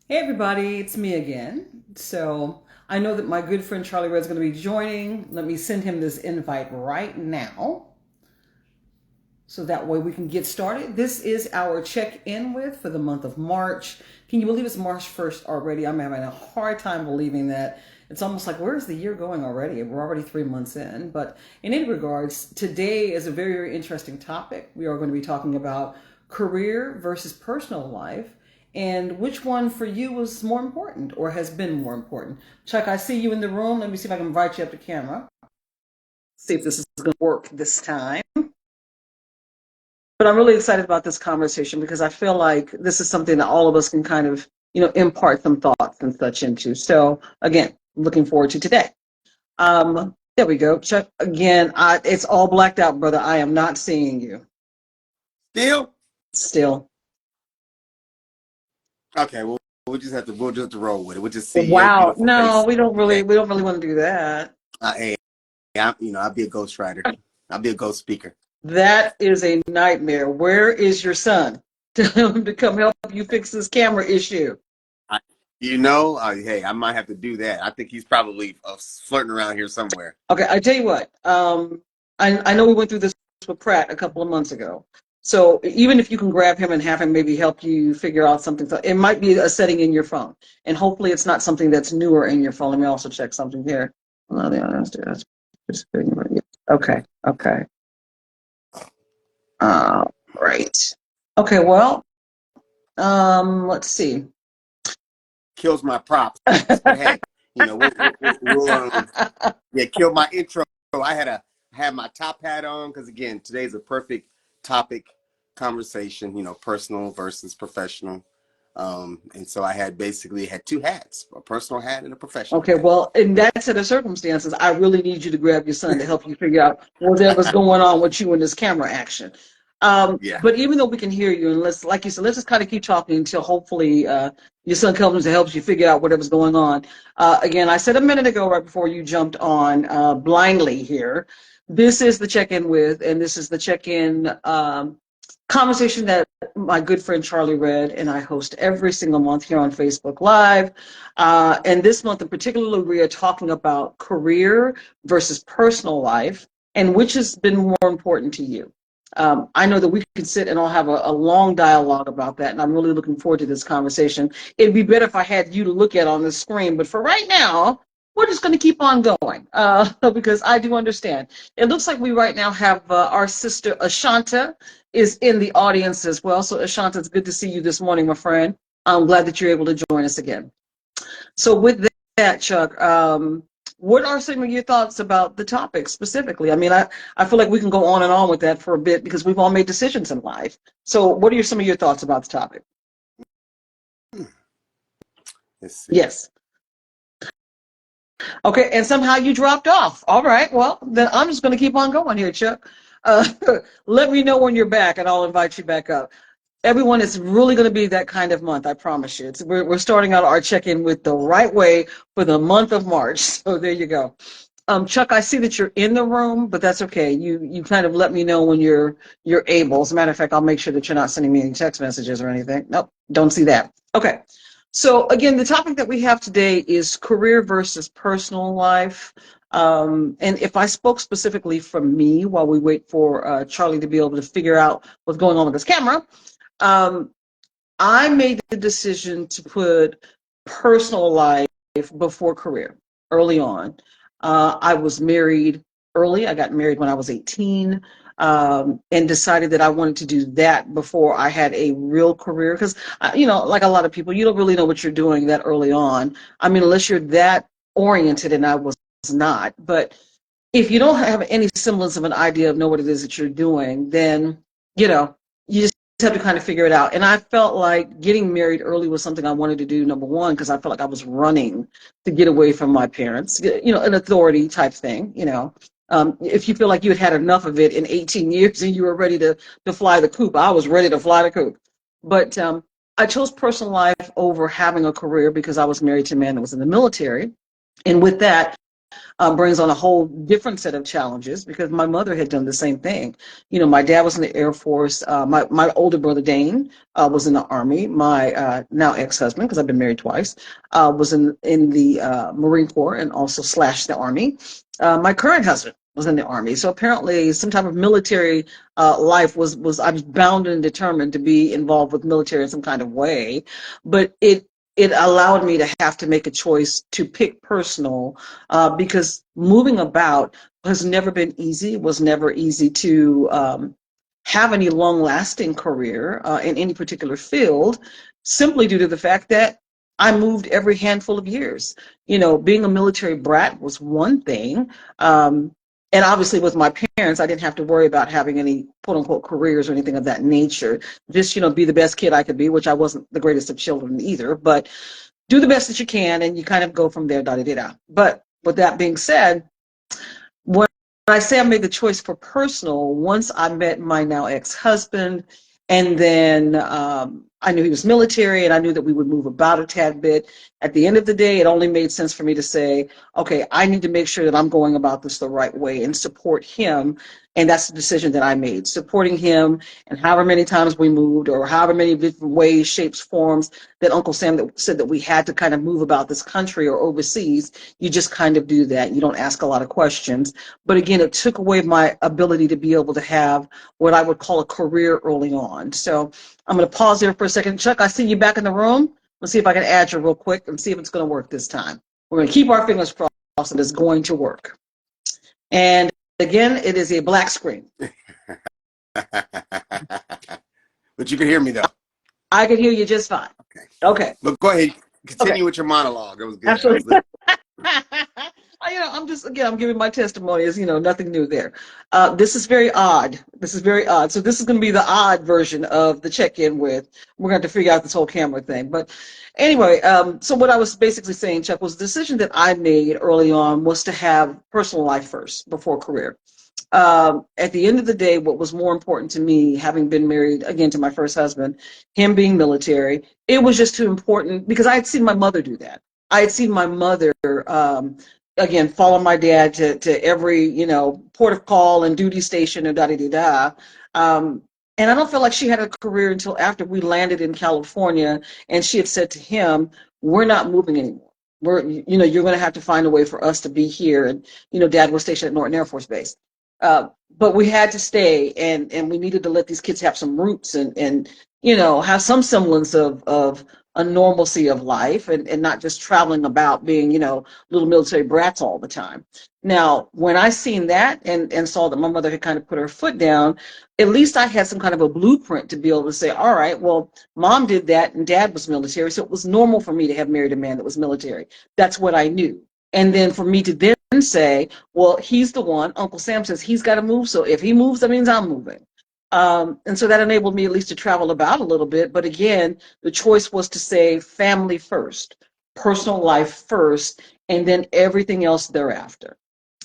Hey everybody, it's me again. So I know that my good friend Charlie Red's going to be joining. Let me send him this invite right now so that way we can get started. This is our check-in with for the month of March. Can you believe it's March 1st already? I'm having a hard time believing that. It's almost like, where's the year going already? We're already 3 months in. But in any regards, today is a very, very interesting topic. We are going to be talking about career versus personal life and which one for you was more important or has been more important. Chuck, I see you in the room. Let me see if I can invite you up to camera. See if this is going to work this time. But I'm really excited about this conversation because I feel like this is something that all of us can kind of, impart some thoughts and such into. So again, looking forward to today. There we go. Chuck, again, it's all blacked out, brother. I am not seeing you Still? still. Okay, well we'll just roll with it. We'll just see your Wow. beautiful No, face we don't really today. we don't really want to do that. Hey, I'll be a ghostwriter. I'll be a ghost speaker. That is a nightmare. Where is your son? Tell him to come help you fix this camera issue. I, hey, I might have to do that. I think he's probably flirting around here somewhere. Okay, I tell you what. I know we went through this with Pratt a couple of months ago. So even if you can grab him and have him maybe help you figure out something, so it might be a setting in your phone, and hopefully it's not something that's newer in your phone. Let me also check something here. Well, the honest, okay, okay, right. Okay, well, let's see. Kills my props, but hey, yeah, kill my intro. I had my top hat on because again, today's a perfect topic conversation. Personal versus professional. And so I had two hats, a personal hat and a professional Okay, hat. well, in that set of circumstances, I really need you to grab your son to help you figure out whatever's going on with you in this camera action. Yeah. But even though we can hear you, and like you said, let's just kind of keep talking until hopefully your son comes and helps you figure out whatever's going on. Again, I said a minute ago, right before you jumped on blindly here, this is the check-in with, and this is the check-in conversation that my good friend Charlie Red and I host every single month here on Facebook Live. And this month in particular, we are talking about career versus personal life and which has been more important to you. I know that we could sit and I'll have a long dialogue about that, and I'm really looking forward to this conversation. It'd be better if I had you to look at on the screen, but for right now, we're just going to keep on going because I do understand. It looks like we right now have our sister Ashanta is in the audience as well. So Ashanta, it's good to see you this morning, my friend. I'm glad that you're able to join us again. So with that, Chuck, what are some of your thoughts about the topic specifically? I mean, I feel like we can go on and on with that for a bit because we've all made decisions in life. So what are some of your thoughts about the topic? Let's see. Yes. Okay, and somehow you dropped off. All right, well, then I'm just going to keep on going here, Chuck. Uh, Let me know when you're back and I'll invite you back up. Everyone, is really going to be that kind of month, I promise you. We're starting out our check-in with the right way for the month of March. So there you go. Chuck, I see that you're in the room, but that's okay. You kind of let me know when you're able. As a matter of fact, I'll make sure that you're not sending me any text messages or anything. Nope, don't see that. Okay. So again, the topic that we have today is career versus personal life. And if I spoke specifically from me while we wait for Charlie to be able to figure out what's going on with his camera, um, I made the decision to put personal life before career early on. I was married early. I got married when I was 18, and decided that I wanted to do that before I had a real career. Because, like a lot of people, you don't really know what you're doing that early on. I mean, unless you're that oriented, and I was not. But if you don't have any semblance of an idea of know what it is that you're doing, then you just have to kind of figure it out. And I felt like getting married early was something I wanted to do, number one, because I felt like I was running to get away from my parents, an authority type thing. If you feel like you had enough of it in 18 years and you were ready to fly the coop, I was ready to fly the coop. But I chose personal life over having a career because I was married to a man that was in the military. And with that, brings on a whole different set of challenges because my mother had done the same thing. You know, my dad was in the Air Force. My older brother, Dane, was in the Army. My now ex-husband, because I've been married twice, was in the Marine Corps and also / the Army. My current husband was in the Army. So apparently some type of military life was I was bound and determined to be involved with military in some kind of way. But it allowed me to have to make a choice to pick personal because moving about has never been easy. It was never easy to have any long-lasting career in any particular field, simply due to the fact that I moved every handful of years. You know, being a military brat was one thing. And obviously with my parents, I didn't have to worry about having any quote unquote careers or anything of that nature. Just, you know, be the best kid I could be, which I wasn't the greatest of children either, but do the best that you can and you kind of go from there, da da da da. But with that being said, when I say I made the choice for personal, once I met my now ex-husband, and then I knew he was military, and I knew that we would move about a tad bit. At the end of the day, it only made sense for me to say, okay, I need to make sure that I'm going about this the right way and support him. And that's the decision that I made, supporting him. And however many times we moved, or however many different ways, shapes, forms that Uncle Sam said that we had to kind of move about this country or overseas, you just kind of do that. You don't ask a lot of questions. But again, it took away my ability to be able to have what I would call a career early on. So I'm going to pause there for a second. Chuck, I see you back in the room. Let's see if I can add you real quick and see if it's going to work this time. We're going to keep our fingers crossed that it's going to work. And again, it is a black screen. But you can hear me though. I can hear you just fine. Okay. But go ahead. Continue with your monologue. It was good. Absolutely. You know, I'm giving my testimony as, you know, nothing new there. This is very odd. This is very odd. So this is going to be the odd version of the check-in with. We're going to have to figure out this whole camera thing. But anyway, so what I was basically saying, Chuck, was the decision that I made early on was to have personal life first before career. At the end of the day, what was more important to me, having been married again to my first husband, him being military, it was just too important because I had seen my mother do that. I had seen my mother, again, follow my dad to every, you know, port of call and duty station and da-da-da-da. And I don't feel like she had a career until after we landed in California, and she had said to him, we're not moving anymore. You know, you're going to have to find a way for us to be here. And, you know, Dad was stationed at Norton Air Force Base. But we had to stay, and we needed to let these kids have some roots and you know, have some semblance of a normalcy of life and not just traveling about being, you know, little military brats all the time. Now, when I seen that and saw that my mother had kind of put her foot down, at least I had some kind of a blueprint to be able to say, all right, well, Mom did that and Dad was military, so it was normal for me to have married a man that was military. That's what I knew. And then for me to then say, well, he's the one, Uncle Sam says he's got to move, so if he moves, that means I'm moving. And so that enabled me at least to travel about a little bit. But again, the choice was to say family first, personal life first, and then everything else thereafter.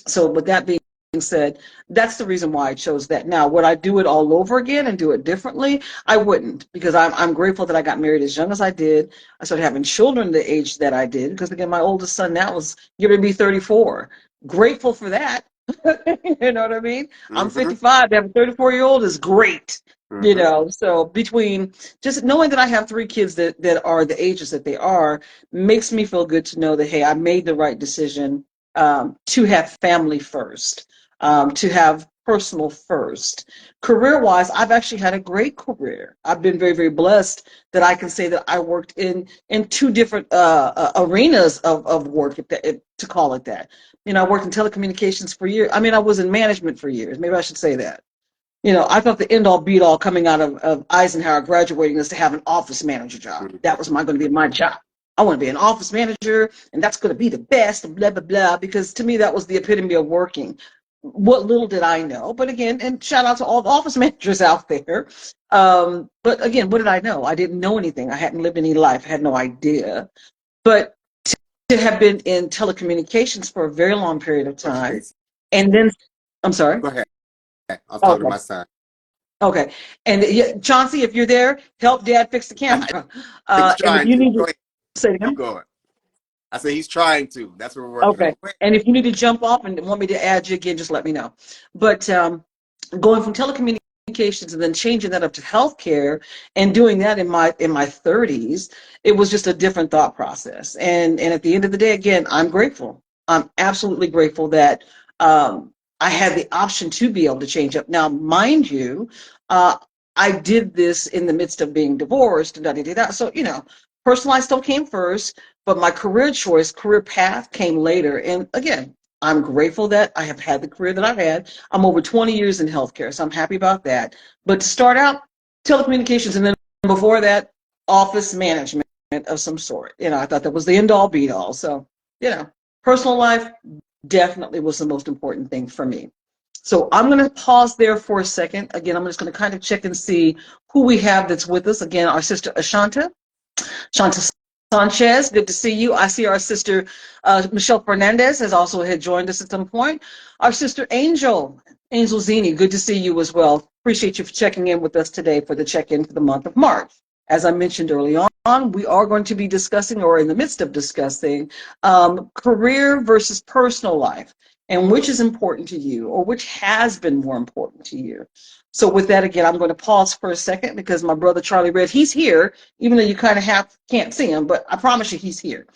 So with that being said, that's the reason why I chose that. Now, would I do it all over again and do it differently? I wouldn't, because I'm grateful that I got married as young as I did. I started having children the age that I did, because again, my oldest son now was going to be 34. Grateful for that. You know what I mean? I'm 55. To have a 34-year-old is great. You know, so between just knowing that I have 3 kids that are the ages that they are makes me feel good to know that, hey, I made the right decision to have family first, to have personal first. Career-wise, I've actually had a great career. I've been very, very blessed that I can say that I worked in 2 different arenas of work, to call it that. You know, I worked in telecommunications for years. I mean, I was in management for years. Maybe I should say that. You know, I thought the end-all, be-all coming out of Eisenhower graduating is to have an office manager job. That was going to be my job. I want to be an office manager, and that's going to be the best, blah, blah, blah, because to me, that was the epitome of working. What little did I know, but again, and shout out to all the office managers out there. But again, what did I know? I didn't know anything. I hadn't lived any life. I had no idea. But to have been in telecommunications for a very long period of time, and then, I'm sorry? Go ahead. I was talking to my son. Okay. And Chauncey, if you're there, help Dad fix the camera. And if you need to say it again. Keep going. I say he's trying to. That's what we're working Okay. on. Wait, And if you need to jump off and want me to add you again, just let me know. But going from telecommunications and then changing that up to healthcare and doing that in my 30s, it was just a different thought process. And at the end of the day, again, I'm grateful. I'm absolutely grateful that I had the option to be able to change up. Now, mind you, uh, I did this in the midst of being divorced and da-da-da-da. So, personal life still came first, but my career choice, career path came later. And again, I'm grateful that I have had the career that I've had. I'm over 20 years in healthcare, so I'm happy about that. But to start out, telecommunications, and then before that, office management of some sort. I thought that was the end all be all. So, personal life definitely was the most important thing for me. So I'm going to pause there for a second. Again, I'm just going to kind of check and see who we have that's with us. Again, our sister Ashanta. Shanta Sanchez, good to see you. I see our sister Michelle Fernandez has also had joined us at some point. Our sister Angel Zini, good to see you as well. Appreciate you for checking in with us today for the check-in for the month of March. As I mentioned early on, we are going to be discussing, or in the midst of discussing, career versus personal life, and which is important to you, or which has been more important to you. So with that, again, I'm going to pause for a second because my brother Charlie Red, he's here, even though you kind of can't see him, but I promise you he's here.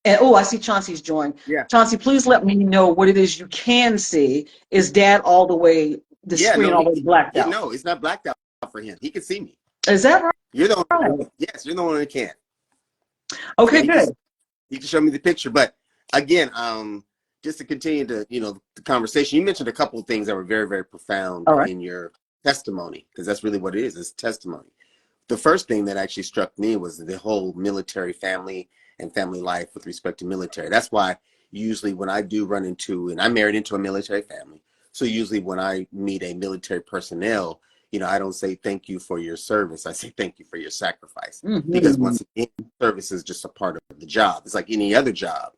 And I see Chauncey's joined. yeah, Chauncey, please let me know what it is you can see. Is Dad all the way, the yeah, screen no, all the way blacked out? no, it's not blacked out for him. He can see me. Is that right? You're the one. Yes, you're the one that can. Yeah, Okay, good. he can show me the picture. But again, just to continue to the conversation, you mentioned a couple of things that were very, very profound All right. in your testimony, because that's really what it is. It's testimony. The first thing that actually struck me was the whole military family and family life with respect to military. That's why usually when I do run into, and I'm married into a military family, so usually when I meet a military personnel, I don't say thank you for your service. I say thank you for your sacrifice. Because Mm-hmm. once again, service is just a part of the job. It's like any other job,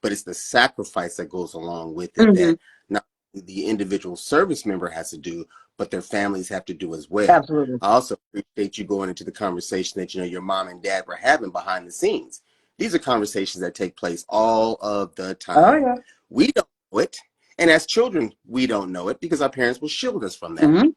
but it's the sacrifice that goes along with it Mm-hmm. that not the individual service member has to do, but their families have to do as well. Absolutely. I also appreciate you going into the conversation that your mom and dad were having behind the scenes. These are conversations that take place all of the Oh, time. yeah. We don't know it, and as children, we don't know it because our parents will shield us from that. Mm-hmm.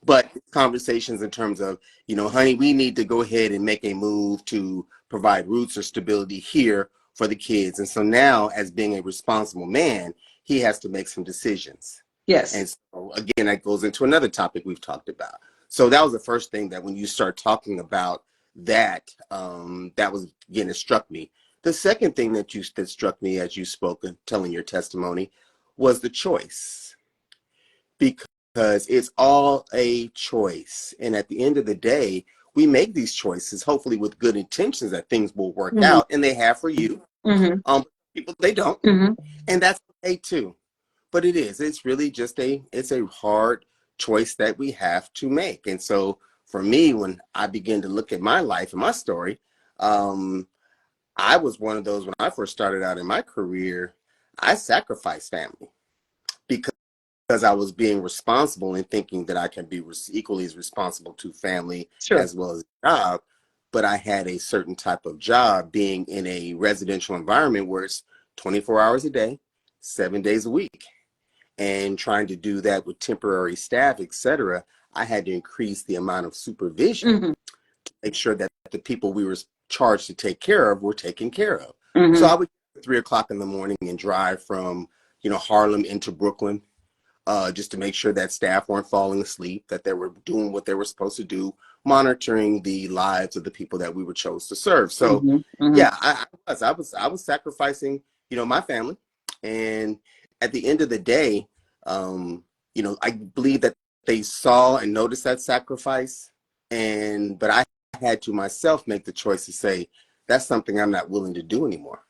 But conversations in terms of, honey, we need to go ahead and make a move to provide roots or stability here for the kids. And so now, as being a responsible man, he has to make some decisions. Yes. And so again, that goes into another topic we've talked about. So that was the first thing that when you start talking about that, that was, again, it struck me. The second thing that struck me as you spoke and telling your testimony was the choice. Because it's all a choice. And at the end of the day, we make these choices, hopefully with good intentions that things will work Mm-hmm. out, and they have for you. Mm-hmm. People, they don't. Mm-hmm. And that's okay too. But it's really just it's a hard choice that we have to make. And so for me, when I begin to look at my life and my story, I was one of those when I first started out in my career, I sacrificed family because I was being responsible and thinking that I can be equally as responsible to family Sure. as well as job. But I had a certain type of job being in a residential environment where it's 24 hours a day, 7 days a week. And trying to do that with temporary staff, etc., I had to increase the amount of supervision Mm-hmm. to make sure that the people we were charged to take care of were taken care of. Mm-hmm. So I would get at 3 o'clock in the morning and drive from Harlem into Brooklyn, just to make sure that staff weren't falling asleep, that they were doing what they were supposed to do, monitoring the lives of the people that we were chose to serve. So, Mm-hmm. Mm-hmm. yeah, I was sacrificing, my family, and at the end of the day, I believe that they saw and noticed that sacrifice, but I had to myself make the choice to say that's something I'm not willing to do anymore.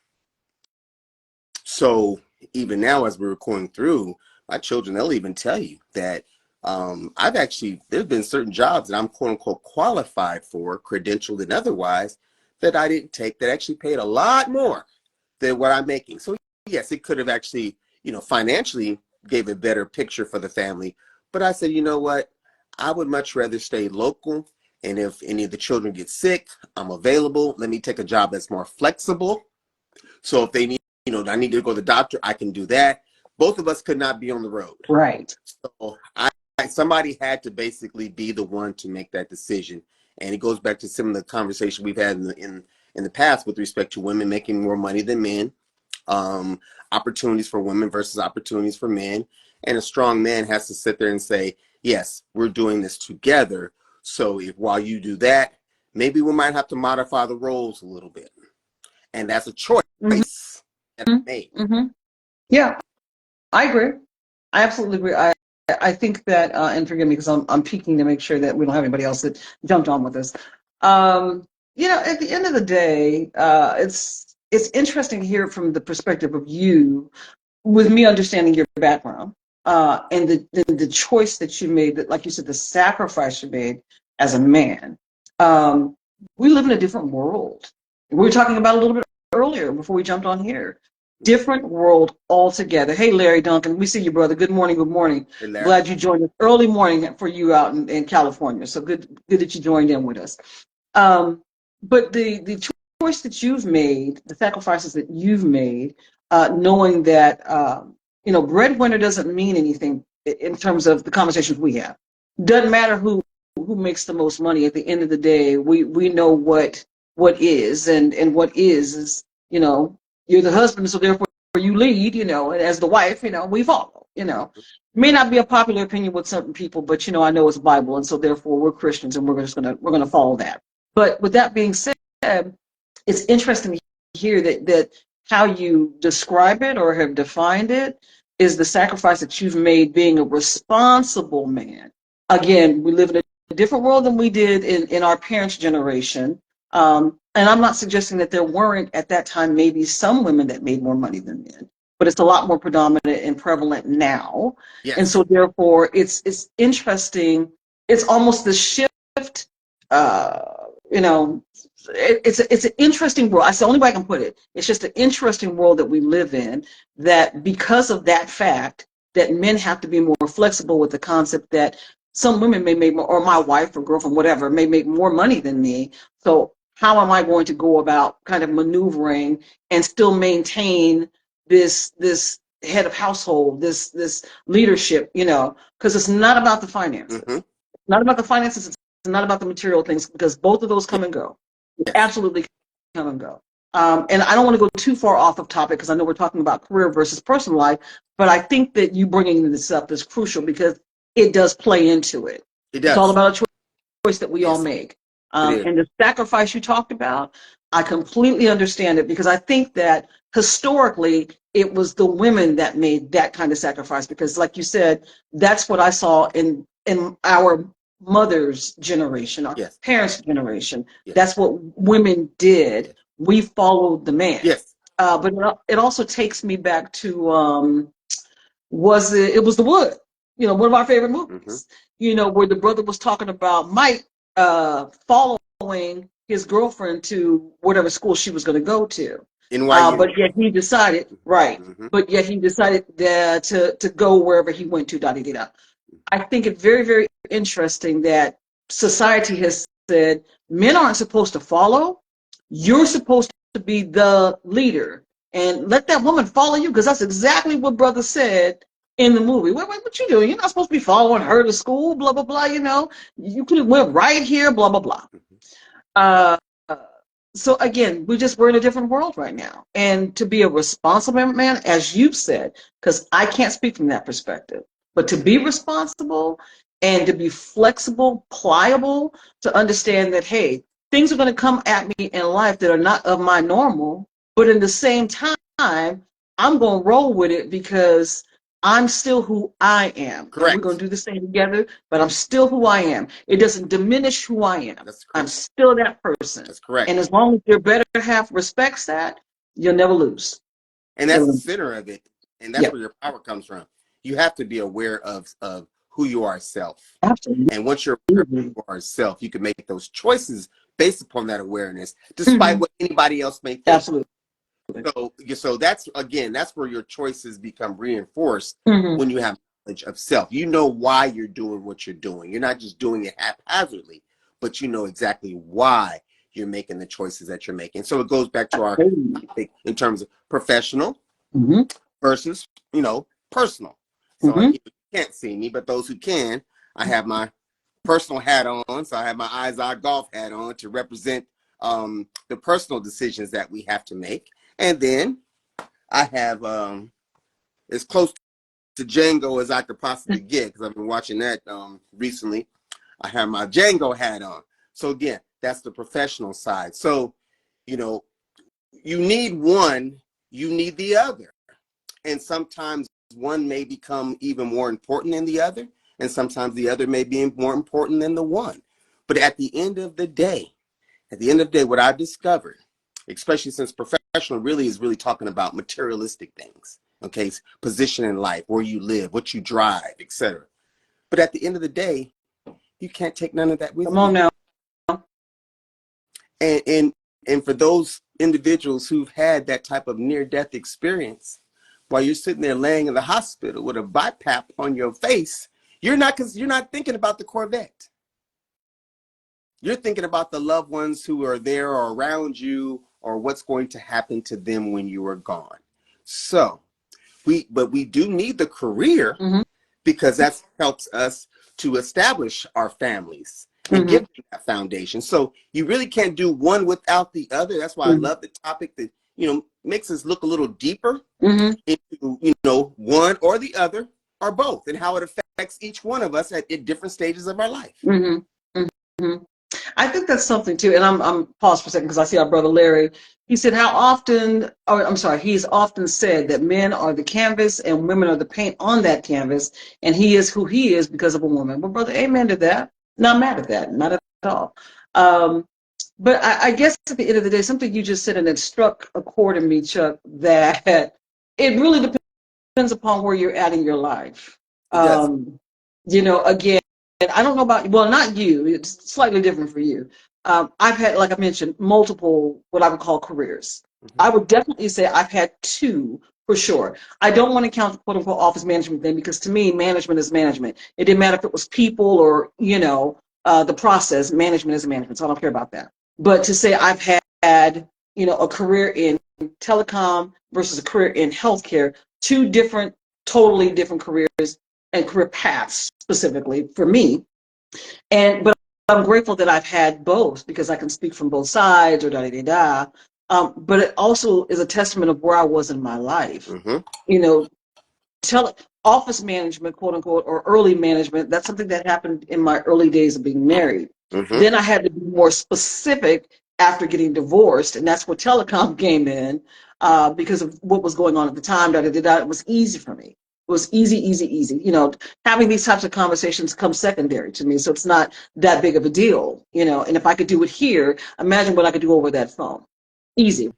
So even now, as we're going through, my children, they'll even tell you that there's been certain jobs that I'm quote unquote qualified for, credentialed and otherwise, that I didn't take that actually paid a lot more than what I'm making. So yes, it could have actually, financially gave a better picture for the family. But I said, you know what? I would much rather stay local. And if any of the children get sick, I'm available. Let me take a job that's more flexible So if they need, I need to go to the doctor, I can do that. Both of us could not be on the road. Right. So somebody had to basically be the one to make that decision. And it goes back to some of the conversation we've had in the past with respect to women making more money than men, opportunities for women versus opportunities for men. And a strong man has to sit there and say, yes, we're doing this together. So if while you do that, maybe we might have to modify the roles a little bit. And that's a choice that I made. Mm-hmm. Yeah, I agree. I absolutely agree. I think that, and forgive me because I'm peeking to make sure that we don't have anybody else that jumped on with us. At the end of the day, it's interesting to hear from the perspective of you, with me understanding your background, and the choice that you made, that, like you said, the sacrifice you made as a man. Um, we live in a different world. We were talking about a little bit earlier before we jumped on here. Different world altogether. Hey, Larry Duncan, we see you, brother. Good morning. Good morning. Hey, Larry. Glad you joined us. Early morning for you out in California. So good that you joined in with us. But the choice that you've made, the sacrifices that you've made, knowing that breadwinner doesn't mean anything in terms of the conversations we have. Doesn't matter who makes the most money. At the end of the day, we know what is, and what is you're the husband, so therefore you lead, and as the wife, we follow. May not be a popular opinion with certain people, but I know it's Bible, and so therefore we're Christians, and we're gonna follow that. But with that being said, it's interesting to hear that how you describe it or have defined it is the sacrifice that you've made being a responsible man. Again, we live in a different world than we did in our parents' generation. And I'm not suggesting that there weren't at that time maybe some women that made more money than men, but it's a lot more predominant and prevalent now. Yes. And so therefore it's interesting. It's almost the shift, it's an interesting world. That's the only way I can put it. It's just an interesting world that we live in, that because of that fact, that men have to be more flexible with the concept that some women may make more, or my wife or girlfriend, whatever, may make more money than me. So how am I going to go about kind of maneuvering and still maintain this head of household, this leadership, because it's not about the finances. Mm-hmm. Not about the finances, it's not about the material things, because both of those come and go. Yes. Absolutely come and go. And I don't want to go too far off of topic, because I know we're talking about career versus personal life, but I think that you bringing this up is crucial because it does play into it. It does. It's all about a choice that we all make. It And the sacrifice you talked about, I completely understand it, because I think that historically it was the women that made that kind of sacrifice, because like you said, that's what I saw in our mother's generation, our Yes. parents' generation. Yes. That's what women did. Yes. We followed the man. Yes. But it also takes me back to it was The Wood, one of our favorite movies, where the brother was talking about Mike following his girlfriend to whatever school she was going to go to. But yet he decided, right, but yet he decided to go wherever he went to, da-da-da-da. I think it's very, very interesting that society has said men aren't supposed to follow. You're supposed to be the leader, and let that woman follow you, because that's exactly what brother said in the movie. What you doing? You're not supposed to be following her to school, blah, blah, blah, You could have went right here, blah, blah, blah. So again, we're in a different world right now. And to be a responsible man, as you've said, because I can't speak from that perspective, but to be responsible and to be flexible, pliable, to understand that, hey, things are going to come at me in life that are not of my normal, but in the same time, I'm going to roll with it because I'm still who I am. Correct. And we're going to do this thing together, but I'm still who I am. It doesn't diminish who I am. That's correct. I'm still that person. That's correct. And as long as your better half respects that, you'll never lose. And that's the center of it. And that's where your power comes from. You have to be aware of who you are self. Absolutely. And once you're aware of who you are self, you can make those choices based upon that awareness, despite what anybody else may think. Absolutely. So that's where your choices become reinforced when you have knowledge of self. You know why you're doing what you're doing. You're not just doing it haphazardly, but you know exactly why you're making the choices that you're making. So it goes back to our topic in terms of professional versus, personal. So you can't see me, but those who can, I have my personal hat on. So I have my Eyes Eye Golf hat on to represent the personal decisions that we have to make. And then I have as close to Django as I could possibly get, because I've been watching that recently. I have my Django hat on. So again, that's the professional side. So, you need one, you need the other. And sometimes one may become even more important than the other. And sometimes the other may be more important than the one. But at the end of the day, what I've discovered, especially since professional really is really talking about materialistic things, okay, position in life, where you live, what you drive, etc. But at the end of the day, you can't take none of that with you. Come on now. And for those individuals who've had that type of near-death experience, while you're sitting there laying in the hospital with a BiPAP on your face, you're not thinking about the Corvette. You're thinking about the loved ones who are there or around you, or what's going to happen to them when you are gone. So we do need the career, because that helps us to establish our families and give them that foundation. So you really can't do one without the other. That's why I love the topic that, makes us look a little deeper into, one or the other or both, and how it affects each one of us at different stages of our life. I think that's something too, and I'm pause for a second because I see our brother Larry. He said he's often said that men are the canvas and women are the paint on that canvas, and he is who he is because of a woman. Well, brother, amen to that. Not mad at that, not at all. But I guess at the end of the day, something you just said and it struck a chord in me, Chuck, that it really depends upon where you're at in your life. Again, I don't know about, well, not you, it's slightly different for you. I've had, like I mentioned, multiple what I would call careers. I would definitely say I've had two for sure. I don't want to count the quote unquote office management thing, because to me, management is management. It didn't matter if it was people or, the process, management is management. So I don't care about that. But to say I've had, a career in telecom versus a career in healthcare, two different, totally different careers and career paths specifically for me. But I'm grateful that I've had both, because I can speak from both sides or da-da-da-da. But it also is a testament of where I was in my life. Office management, quote unquote, or early management, that's something that happened in my early days of being married. Then I had to be more specific after getting divorced, and that's where telecom came in, because of what was going on at the time. Da-da-da-da. It was easy for me. It was easy. Having these types of conversations come secondary to me, so it's not that big of a deal, and if I could do it here, imagine what I could do over that phone. Easy,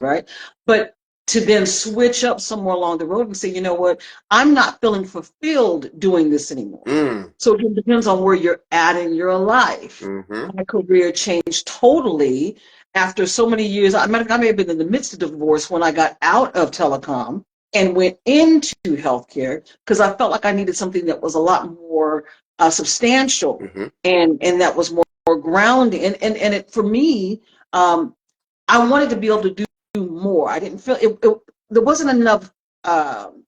right? But to then switch up somewhere along the road and say, you know what, I'm not feeling fulfilled doing this anymore. So it depends on where you're at in your life. My career changed totally after so many years. I may have been in the midst of divorce when I got out of telecom and went into healthcare, because I felt like I needed something that was a lot more substantial and that was more grounding. And it, for me, I wanted to be able to do more. I didn't feel there wasn't enough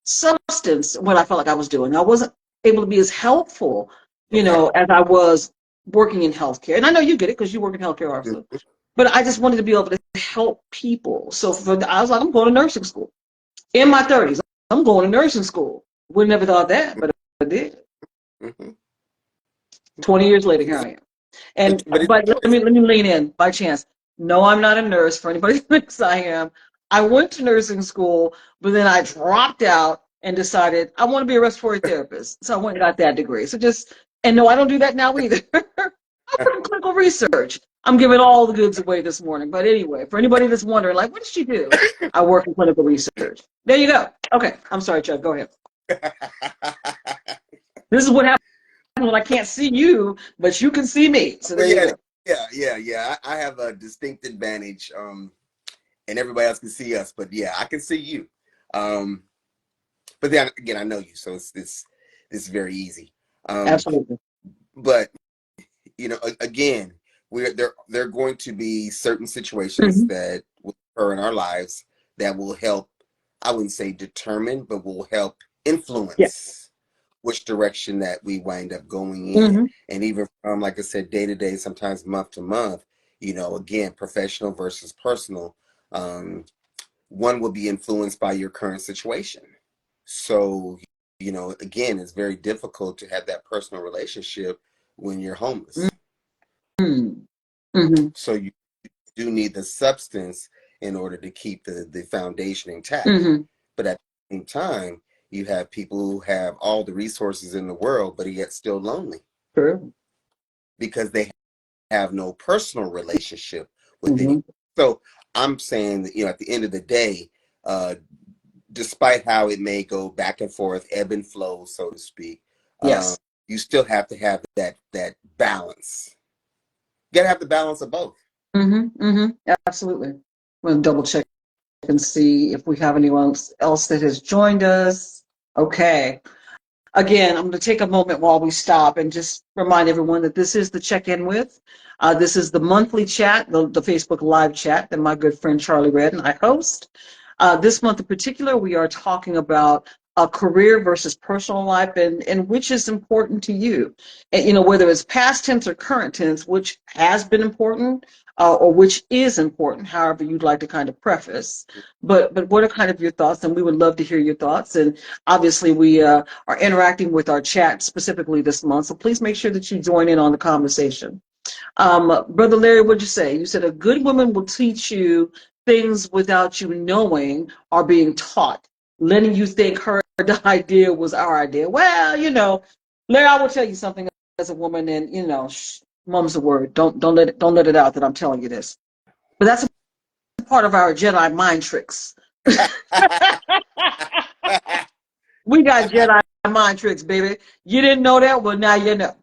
substance when I felt like I was doing. I wasn't able to be as helpful, as I was working in healthcare. And I know you get it because you work in healthcare also. But I just wanted to be able to help people. So I was like, I'm going to nursing school. In my 30s, I'm going to nursing school. Would never thought that, but I did. 20 years later, here I am. And but let me lean in by chance. No, I'm not a nurse, for anybody who thinks I am. I went to nursing school, but then I dropped out and decided I want to be a respiratory therapist. So I went and got that degree. And no, I don't do that now either. I work in clinical research. I'm giving all the goods away this morning. But anyway, for anybody that's wondering, like, what did she do? I work in clinical research. There you go. Okay. I'm sorry, Chuck. Go ahead. This is what happens when I can't see you, but you can see me. So there you go. Yeah. I have a distinct advantage, and everybody else can see us. But yeah, I can see you. But then again, I know you, so it's very easy. Absolutely. But again, there are going to be certain situations Mhm. that will occur in our lives that will help, I wouldn't say determine, but will help Yeah. influence which direction that we wind up going in. Hmm. And even from, like I said, day to day, sometimes month to month, again, professional versus personal, um, one will be influenced by your current situation. So, again, it's very difficult to have that personal relationship when you're homeless. Hmm. Hmm. So you do need the substance in order to keep the foundation intact. Hmm. But at the same time, you have people who have all the resources in the world, but yet still lonely True. because they have no personal relationship with anyone. Hmm. So I'm saying that, at the end of the day, uh, despite how it may go back and forth, ebb and flow, so to speak, um, Yes. you still have to have that balance. You gotta have the balance of both. Hmm. Hmm. Absolutely. I'm going to double check and see if we have anyone else that has joined us. Okay. Again, I'm going to take a moment while we stop and just remind everyone that this is the check-in with. This is the monthly chat, the Facebook live chat that my good friend Charlie Red and I host. This month in particular, we are talking about a career versus personal life and which is important to you. And, whether it's past tense or current tense, which has been important or which is important, however you'd like to kind of preface. But what are kind of your thoughts? And we would love to hear your thoughts. And obviously, we are interacting with our chat specifically this month. So please make sure that you join in on the conversation. Brother Larry, what'd you say? You said a good woman will teach you things without you knowing or being taught, letting you think her idea was our idea. Well, Larry, I will tell you something as a woman, and mum's the word. Don't let it out that I'm telling you this. But that's a part of our Jedi mind tricks. We got Jedi mind tricks, baby. You didn't know that? Well, now you know.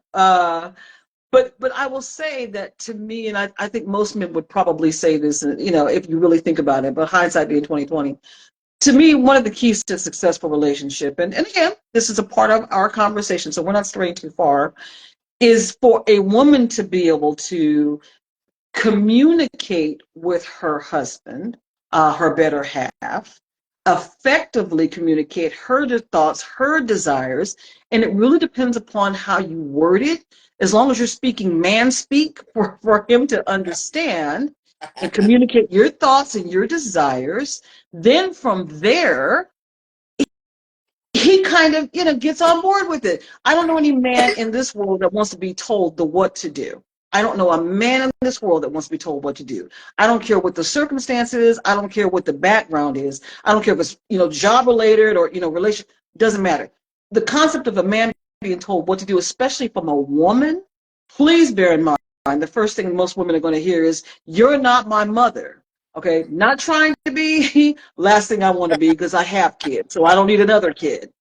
But I will say that to me, and I think most men would probably say this, if you really think about it, but hindsight being 2020, to me, one of the keys to a successful relationship, and again, this is a part of our conversation, so we're not straying too far, is for a woman to be able to communicate with her husband, her better half, effectively communicate her thoughts, her desires, and it really depends upon how you word it. As long as you're speaking man speak for him to understand and communicate your thoughts and your desires, then from there, he kind of, gets on board with it. I don't know any man in this world that wants to be told the what to do. I don't know a man in this world that wants to be told what to do. I don't care what the circumstance is. I don't care what the background is. I don't care if it's, job related or, relation, doesn't matter. The concept of a man being told what to do, especially from a woman, please bear in mind, the first thing most women are going to hear is, you're not my mother. Okay, not trying to be last thing I want to be because I have kids, so I don't need another kid.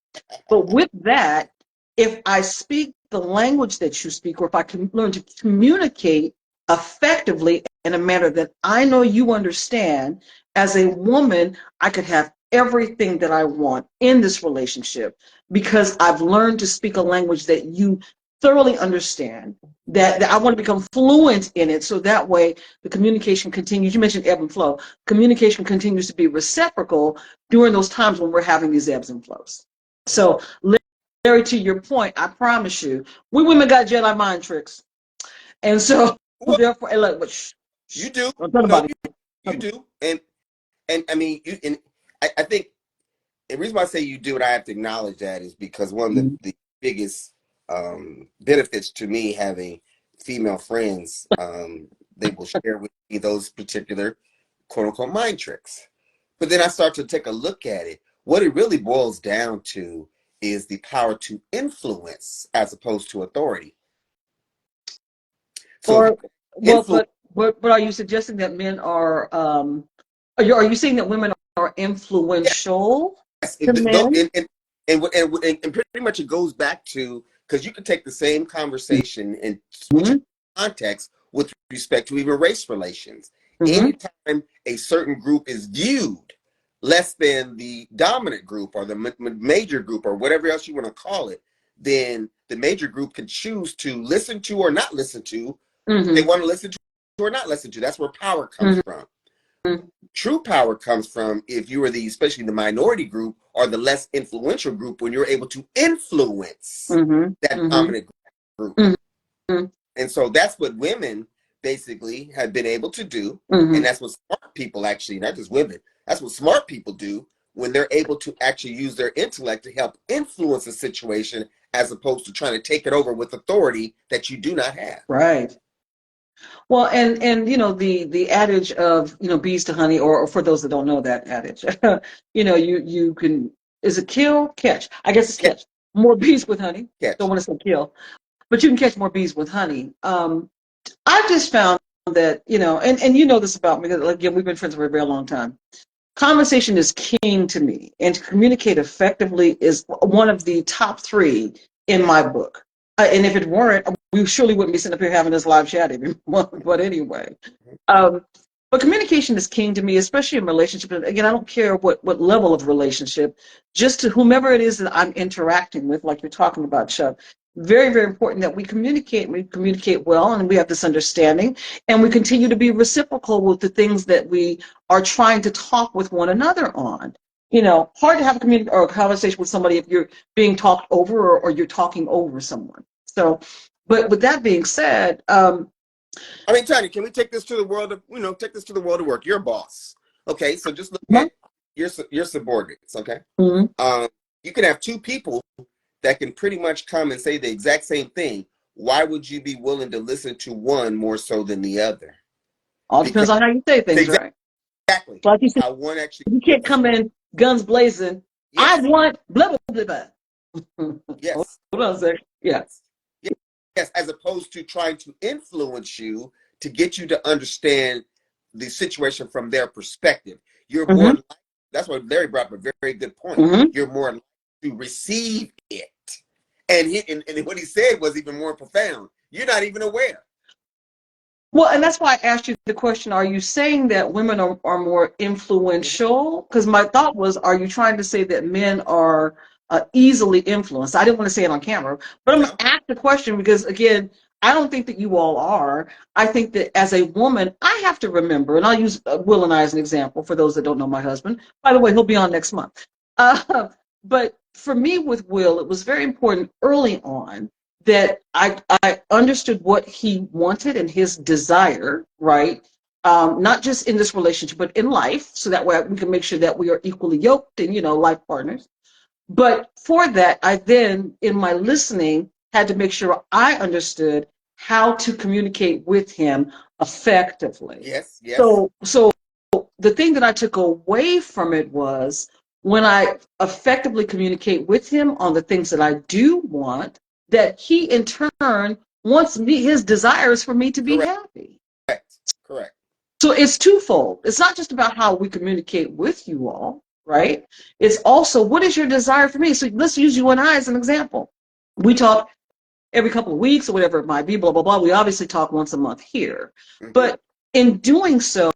But with that, if I speak the language that you speak, or if I can learn to communicate effectively in a manner that I know you understand, as a woman, I could have everything that I want in this relationship because I've learned to speak a language that you thoroughly understand, that I want to become fluent in it so that way the communication continues. You mentioned ebb and flow. Communication continues to be reciprocal during those times when we're having these ebbs and flows. So, Larry, to your point, I promise you, we women got Jedi mind tricks. And so, Well, therefore, hey, look, you do. don't talk No, about you it. do. And I mean, and I think the reason why I say you do it, I have to acknowledge that is because one of the biggest benefits to me having female friends, they will share with me those particular quote unquote mind tricks. But then I start to take a look at it. What it really boils down to is the power to influence as opposed to authority. So Or, well, influence, but are you suggesting that men are you saying that women are influential yes, to men? and pretty much it goes back to because you can take the same conversation and switch it Mm-hmm. to context with respect to even race relations. Mm-hmm. Anytime a certain group is viewed less than the dominant group or the major group or whatever else you want to call it, then the major group can choose to listen to or not listen to They Mm-hmm. want to listen to or not listen to. That's where power comes Mm-hmm. from. True power comes from if you are especially the minority group or the less influential group, when you're able to influence Mm-hmm. that Mm-hmm. dominant group. Mm-hmm. And so that's what women basically have been able to do. Mm-hmm. And that's what smart people actually, not just women, that's what smart people do when they're able to actually use their intellect to help influence a situation, as opposed to trying to take it over with authority that you do not have. Right. Well, and the adage of bees to honey, or for those that don't know that adage, you can, is it kill catch? I guess it's Catch, catch more bees with honey. Don't catch. want to say kill, but you can catch more bees with honey. I've just found that and you know this about me, that like, again, we've been friends for a very long time. Conversation is king to me, and to communicate effectively is one of the top three in my book. And if it weren't, we surely wouldn't be sitting up here having this live chat every month. But anyway, um, but communication is king to me, especially in relationships. And again, I don't care what level of relationship, just to whomever it is that I'm interacting with, like you're talking about, Chuck. Very, very important that we communicate well, and we have this understanding, and we continue to be reciprocal with the things that we are trying to talk with one another on. Hard to have a conversation with somebody if you're being talked over, or you're talking over someone. So, but with that being said, I mean, Tanya, can we take this to the world of, take this to the world of work? You're a boss. Okay. So just look at your subordinates. Okay. mhm, Um, you can have two people that can pretty much come and say the exact same thing. Why would you be willing to listen to one more so than the other? all Because depends on how you say things, right? exactly Like you said, how one actually you can't puts. come in guns blazing. I Yes, want blah blah blah blah. Hold yes, on a second. Yeah. yes, yes. As opposed to trying to influence you to get you to understand the situation from their perspective. You're more. Mm-hmm. That's what Larry brought up a very, very good point. Mm-hmm. You're more likely to receive it. And what he said was even more profound. You're not even aware. Well, and that's why I asked you the question, are you saying that women are more influential? Because my thought was, are you trying to say that men are easily influenced? I didn't want to say it on camera, but I'm going No, to ask the question because, again, I don't think that you all are. I think that as a woman, I have to remember, and I'll use Will and I as an example for those that don't know my husband. By the way, he'll be on next month. But for me with Will, it was very important early on that I understood what he wanted and his desire, right? Not just in this relationship, but in life, so that way we can make sure that we are equally yoked and, life partners. But for that, I then, in my listening, had to make sure I understood how to communicate with him effectively. yes, yes, So the thing that I took away from it was when I effectively communicate with him on the things that I do want, that he in turn wants me, his desire is for me to be correct, happy. correct. So it's twofold. It's not just about how we communicate with you all, right? It's also what is your desire for me? So let's use you and I as an example. We talk every couple of weeks or whatever it might be, blah, blah, blah. We obviously talk once a month here. Mm-hmm. But in doing so,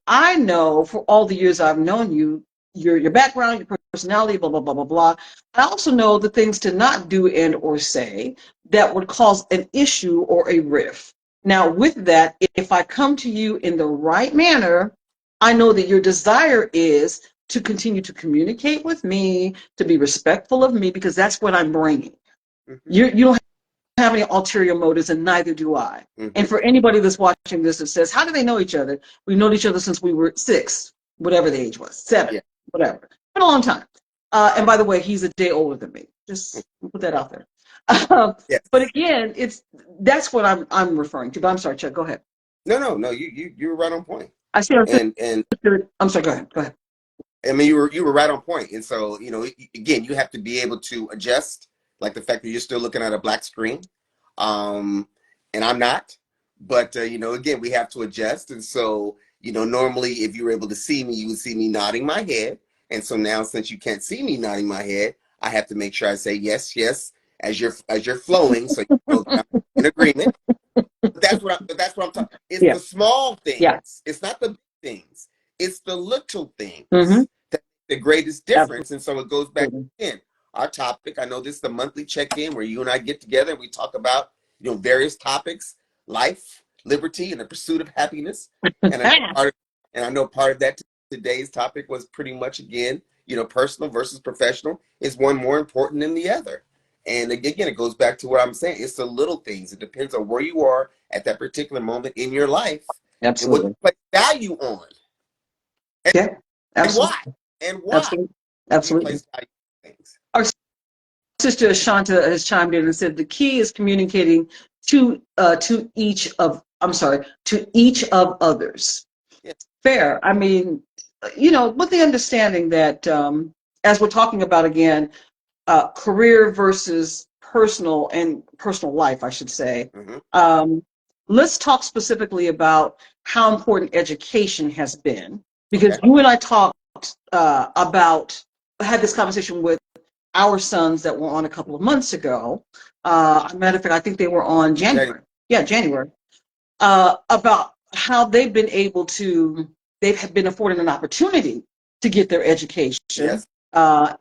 I know for all the years I've known you, your background, your personality, blah, blah, blah, blah, blah. I also know the things to not do and or say that would cause an issue or a rift. Now, with that, if I come to you in the right manner, I know that your desire is to continue to communicate with me, to be respectful of me, because that's what I'm bringing. Mm-hmm. You don't have any ulterior motives, and neither do I. Mm-hmm. And for anybody that's watching this that says, how do they know each other? We've known each other since we were 6, whatever the age was, 7, Yeah. whatever. Been a long time. And by the way, he's a day older than me. Just put that out there. Yes. But again, that's what I'm referring to. But I'm sorry, Chuck. Go ahead. No. You were right on point. I see our And sister. I'm sorry. Go ahead. Go ahead. I mean, you were right on point. And so, again, you have to be able to adjust, like the fact that you're still looking at a black screen, and I'm not. But again, we have to adjust. And so, normally, if you were able to see me, you would see me nodding my head. And so now, since you can't see me nodding my head, I have to make sure I say yes, yes, as you're flowing, so you know that I'm in agreement. But that's what I'm talking. It's Yeah. the small Yeah. things. It's not the big things. It's the little Mm-hmm. things that make the greatest difference. And so it goes back Absolutely. in our topic. I know this is the monthly check-in where you and I get together and we talk about various topics, life, liberty and the pursuit of happiness. And I know part of that today's topic was pretty much, again, personal versus professional. Is one more important than the other? And again, it goes back to what I'm saying. It's the little things. It depends on where you are at that particular moment in your life. Absolutely. And what you place value on. Yeah. Absolutely. And why? Absolutely. Absolutely. You place value on things. Our sister Ashanta has chimed in and said the key is communicating to each of others. Yeah. Fair. I mean, with the understanding that as we're talking about again, career versus personal life, I should say. Mm-hmm. Let's talk specifically about how important education has been, because you and I talked had this conversation with our sons that were on a couple of months ago. Matter of fact, I think they were on January. January. About how they've been afforded an opportunity to get their education. Yes.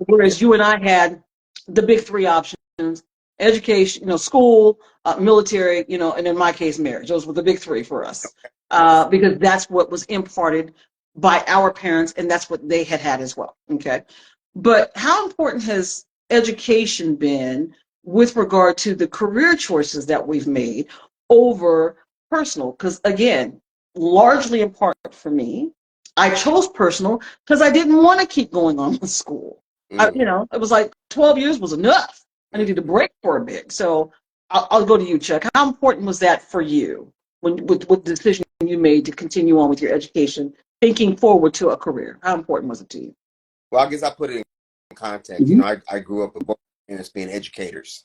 Whereas you and I had the big three options: education, school, military, and in my case, marriage. Those were the big three for us, because that's what was imparted by our parents, and that's what they had as well. Okay. But how important has education been with regard to the career choices that we've made over personal? Because again, largely in part for me, I chose personal because I didn't want to keep going on with school. It was like 12 years was enough. I needed a break for a bit. So I'll go to you, Chuck. How important was that for you with the decision you made to continue on with your education, thinking forward to a career? How important was it to you? Well, I guess I put it in context. Mm-hmm. I grew up with both parents being educators.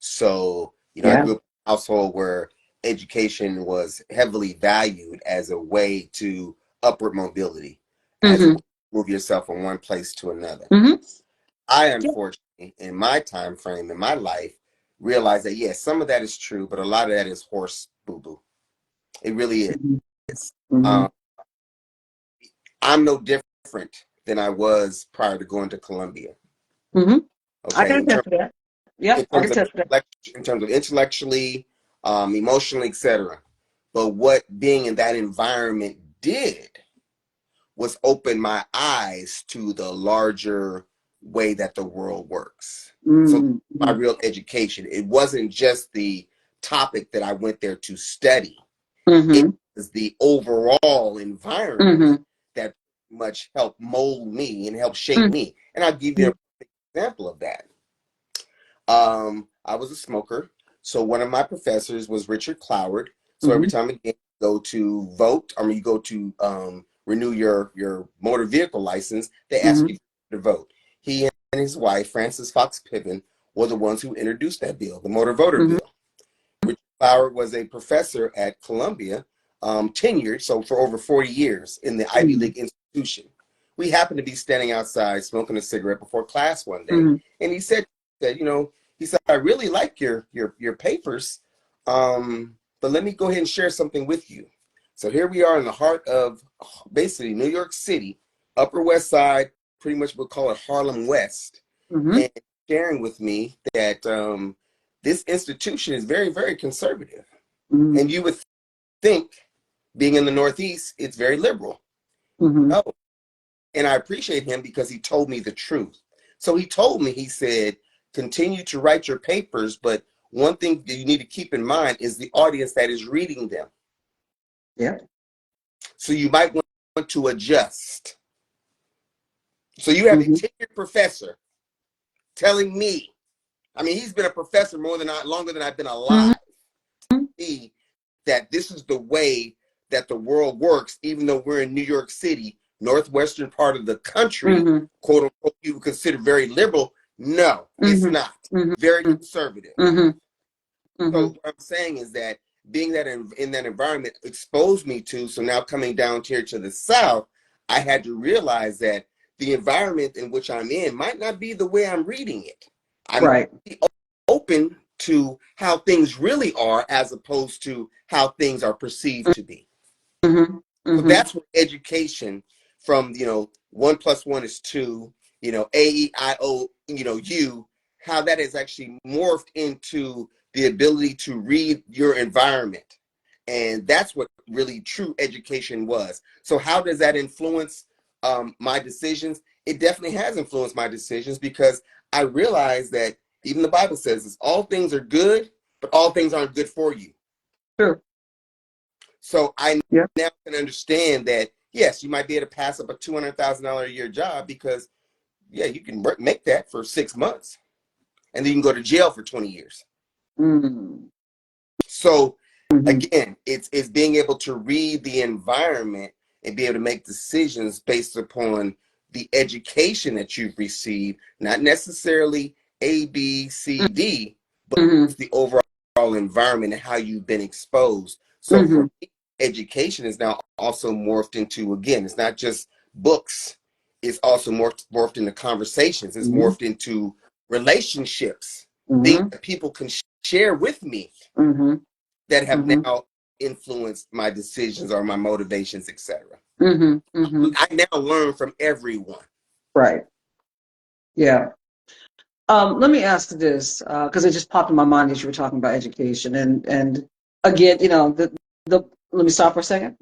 So, Yeah. I grew up in a household where education was heavily valued as a way to upward mobility, as a way to move yourself from one place to another. Mm-hmm. I, unfortunately, in my time frame, in my life, realized that, yes, some of that is true, but a lot of that is horse boo-boo. It really is. Mm-hmm. I'm no different than I was prior to going to Columbia. Mm-hmm. Okay. I can attest to that. Yeah, I can attest to that. In terms of intellectually, emotionally, etc. But what being in that environment did was open my eyes to the larger way that the world works. Mm-hmm. So my real education, it wasn't just the topic that I went there to study. Mm-hmm. It was the overall environment that much helped mold me and help shape me. And I'll give you an example of that. I was a smoker. So one of my professors was Richard Cloward. So every time again, you go to vote, you go to renew your motor vehicle license, they ask you to vote. He and his wife, Frances Fox Piven, were the ones who introduced that bill, the motor voter bill. Richard Cloward was a professor at Columbia, tenured, so for over 40 years in the Ivy League institution. We happened to be standing outside smoking a cigarette before class one day, and he said, I really like your papers, but let me go ahead and share something with you. So here we are in the heart of basically New York City, Upper West Side, pretty much we'll call it Harlem West, and sharing with me that this institution is very, very conservative. And you would think, being in the Northeast, it's very liberal. No. And I appreciate him because he told me the truth. So he told me, he said, continue to write your papers, but one thing that you need to keep in mind is the audience that is reading them. Yeah. So you might want to adjust. So you have a tenured professor telling me, he's been a professor longer than I've been alive, that this is the way that the world works, even though we're in New York City, northwestern part of the country, quote unquote, you would consider very liberal. No, it's not. Very conservative. So what I'm saying is that being that in that environment exposed me to, so now coming down here to the South, I had to realize that the environment in which I'm in might not be the way I'm reading it. I'm open to how things really are as opposed to how things are perceived to be. So that's where education from, 1 + 1 is 2, A-E-I-O, U, how that has actually morphed into the ability to read your environment, And that's what really true education was. So how does that influence my decisions? It definitely has influenced my decisions because I realize that even the Bible says this, all things are good, but all things aren't good for you. Sure. So I Yeah. now can understand that, yes, you might be able to pass up a $200,000 a year job because, yeah, you can make that for 6 months and then you can go to jail for 20 years. Mm. So Mm-hmm. again, it's being able to read the environment and be able to make decisions based upon the education that you've received, not necessarily A, B, C, D, but Mm-hmm. it's the overall environment and how you've been exposed. So Mm-hmm. for me, education is now also morphed into, again, it's not just books, it's also morphed into conversations, it's Mm-hmm. morphed into relationships, things Mm-hmm. that people can share with me Mm-hmm. that have Mm-hmm. now influenced my decisions or my motivations, etc. Mm-hmm. Mm-hmm. I now learn from everyone. Right. Yeah. Let me ask this, because it just popped in my mind as you were talking about education, and again, the let me stop for a second.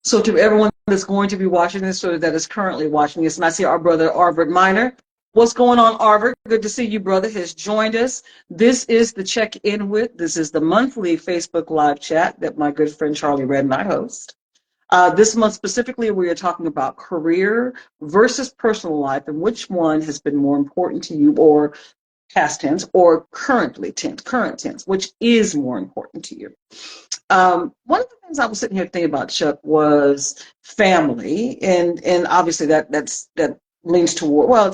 So to everyone that's going to be watching this or that is currently watching this, and I see our brother Arvert Minor. What's going on, Arvert? Good to see you, brother, has joined us. This is the check-in with. This is the monthly Facebook live chat that my good friend Charlie Red and I host. This month specifically, we are talking about career versus personal life and which one has been more important to you, or past tense, or current tense, which is more important to you. One of the things I was sitting here thinking about, Chuck, was family, and obviously that leans toward, well,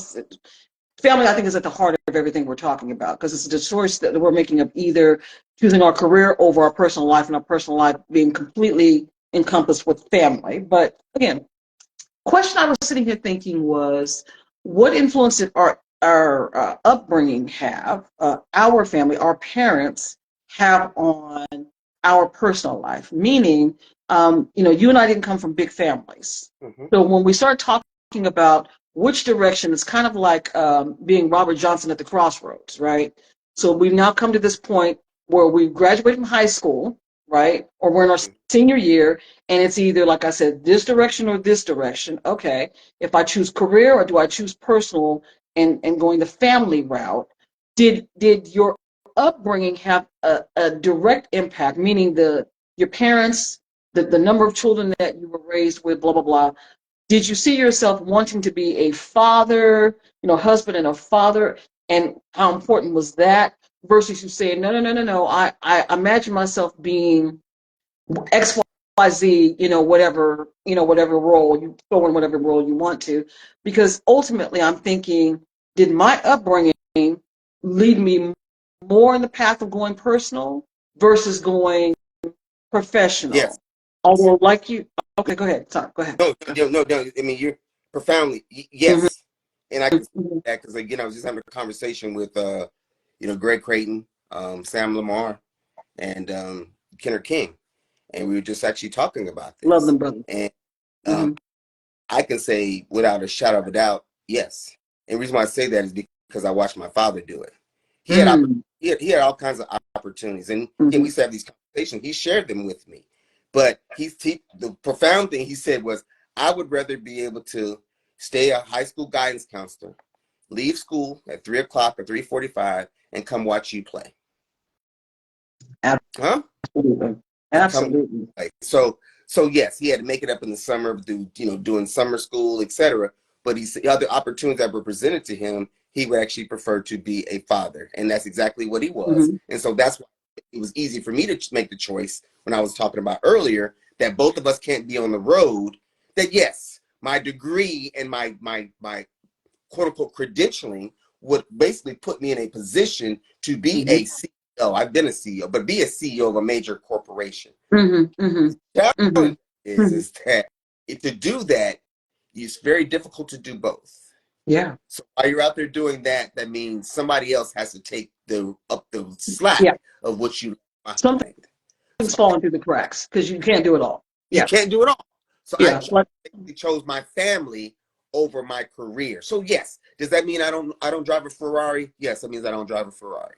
family. I think is at the heart of everything we're talking about, because it's the choice that we're making of either choosing our career over our personal life, and our personal life being completely encompassed with family. But again, question I was sitting here thinking was, what influence did our upbringing have, our family, our parents have on our personal life? Meaning, you and I didn't come from big families. Mm-hmm. So when we start talking about which direction, it's kind of like being Robert Johnson at the crossroads, right? So we've now come to this point where we graduated from high school, right? Or we're in our senior year, and it's either, like I said, this direction or this direction. Okay, if I choose career or do I choose personal, and going the family route, did your upbringing have a direct impact, meaning your parents, the number of children that you were raised with, blah, blah, blah. Did you see yourself wanting to be a father, husband and a father? And how important was that versus you saying, no, no, no, no, no. I imagine myself being X, Y, Z, whatever role you throw in, whatever role you want to. Because ultimately I'm thinking, did my upbringing lead me more in the path of going personal versus going Yes. professional? Although, like you, okay, go ahead. Sorry, go ahead. No, no, no. I mean, you're profoundly Mhm, yes, and I can say mhm. that because again, I was just having a conversation with Greg Creighton, Sam Lamar, and Kenner King, and we were just actually talking about Love this. them, brother. And Hmm. I can say without a shadow of a doubt, yes. And the reason why I say that is because I watched my father do it. He had Mm-hmm. he had all kinds of opportunities, and again, we Mm-hmm. used to have these conversations. He shared them with me, but the profound thing he said was, I would rather be able to stay a high school guidance counselor, leave school at 3 o'clock or 3:45, and come watch you play. Huh? Absolutely. And come Absolutely. like so yes, he had to make it up in the summer through doing summer school, etc. But he's the other opportunities that were presented to him, he would actually prefer to be a father, and that's exactly what he was. Mm-hmm. And so that's why it was easy for me to make the choice when I was talking about earlier that both of us can't be on the road. That yes, my degree and my quote unquote credentialing would basically put me in a position to be Mm-hmm. a CEO. I've been a CEO, but be a CEO of a major corporation. Mm-hmm. Mm-hmm. The Mm-hmm. challenge is that to do that, it's very difficult to do both. Yeah. So while you're out there doing that, that means somebody else has to take the Yeah. slack of what you left Something's behind. So falling through the cracks because you can't do it all. you Yeah. can't do it all. So I Yeah. Like, chose my family over my career. So yes, does that mean I don't drive a Ferrari? Yes, that means I don't drive a Ferrari.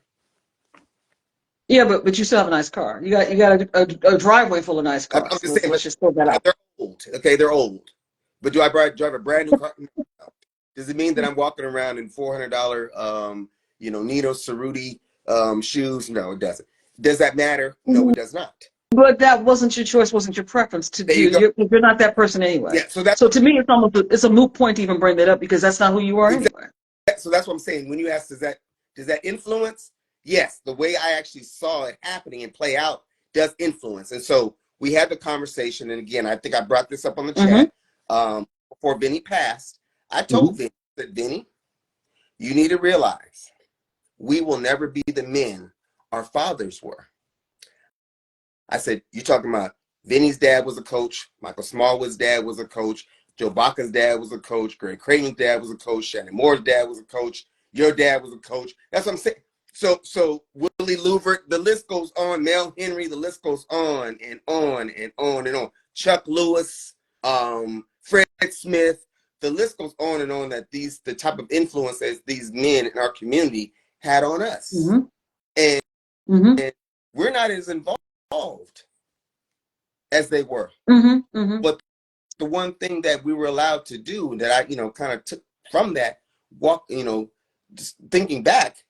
Yeah, but you still have a nice car. You got a driveway full of nice I'm cars. just saying, Let's but just throw that out. they're old. Okay, they're old. But do I drive a brand new car? No. Does it mean that I'm walking around in $400, Nino Cerruti shoes? No, it doesn't. Does that matter? No, it does not. But that wasn't your choice, wasn't your preference to There do. you go. You're not that person anyway. Yeah. So that's So to me, it's a moot point to even bring that up because that's not who you are exactly. anyway. So that's what I'm saying. When you ask, does that influence? Yes, the way I actually saw it happening and play out does influence. And so we had the conversation, and again, I think I brought this up on the chat before Vinny passed. I told Vinny that, Vinny, you need to realize we will never be the men our fathers were. I said, you're talking about Vinny's dad was a coach, Michael Smallwood's dad was a coach, Joe Baca's dad was a coach, Greg Craven's dad was a coach, Shannon Moore's dad was a coach, your dad was a coach. That's what I'm saying. So Willie Louvert, the list goes on. Mel Henry, the list goes on and on and on and on. Chuck Lewis, Fred Smith, the list goes on and on. That the type of influence that these men in our community had on us, and we're not as involved as they were. But the one thing that we were allowed to do that I, kind of took from that just thinking back,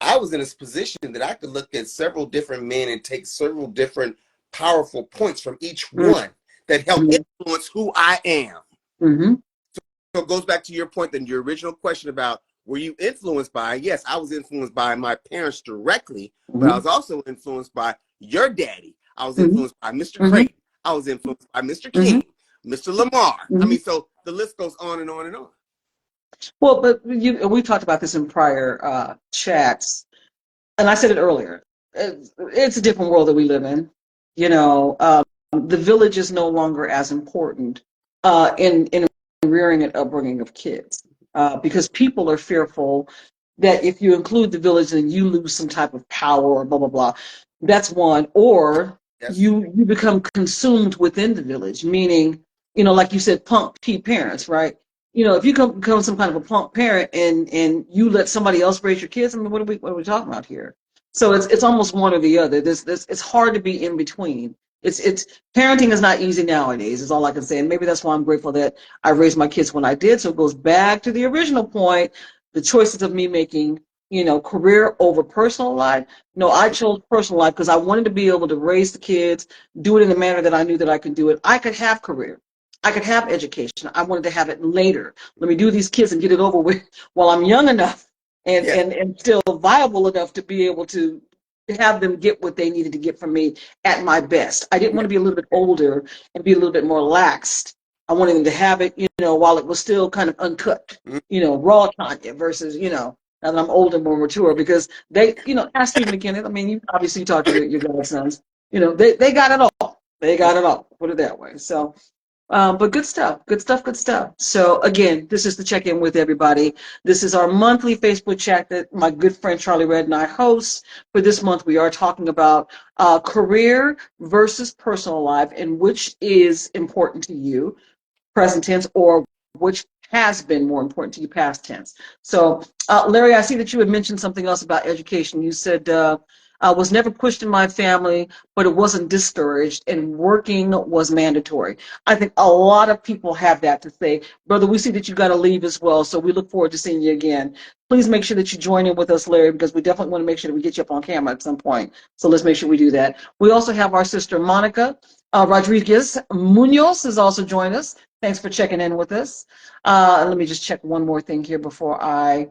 I was in a position that I could look at several different men and take several different powerful points from each one that help influence who I am. So it goes back to your point, then your original question about were you influenced by? Yes, I was influenced by my parents directly, but I was also influenced by your daddy. I was influenced by Mr. Craig. I was influenced by Mr. King, Mr. Lamar. I mean, so the list goes on and on and on. Well, but we talked about this in prior chats, and I said it earlier. It's a different world that we live in. The village is no longer as important in rearing and upbringing of kids because people are fearful that if you include the village, then you lose some type of power or blah blah blah. That's one. Or you become consumed within the village, meaning like you said, punk P parents, right? If you become some kind of a punk parent and you let somebody else raise your kids, I mean, what are we talking about here? So it's almost one or the other. It's hard to be in between. It's parenting is not easy nowadays, is all I can say. And maybe that's why I'm grateful that I raised my kids when I did. So it goes back to the original point, the choices of me making, career over personal life. No, I chose personal life because I wanted to be able to raise the kids, do it in the manner that I knew that I could do it. I could have career. I could have education. I wanted to have it later. Let me do these kids and get it over with while I'm young enough and still viable enough to be able to have them get what they needed to get from me at my best. I didn't want to be a little bit older and be a little bit more laxed. I wanted them to have it, while it was still kind of uncut, raw Tanya versus, now that I'm older, more mature, because they, ask Stephen and Kenneth, I mean, you obviously talk to your godsons, they got it all. They got it all, put it that way. So, but good stuff. So again, this is the check-in with everybody. This is our monthly Facebook chat that my good friend Charlie Red and I host. For this month, we are talking about career versus personal life and which is important to you, present tense, or which has been more important to you, past tense. So Larry, I see that you had mentioned something else about education. You said, I was never pushed in my family, but it wasn't discouraged, and working was mandatory. I think a lot of people have that to say. Brother, we see that you got to leave as well, so we look forward to seeing you again. Please make sure that you join in with us, Larry, because we definitely want to make sure that we get you up on camera at some point. So let's make sure we do that. We also have our sister Monica Rodriguez Munoz has also joined us. Thanks for checking in with us. Let me just check one more thing here before I,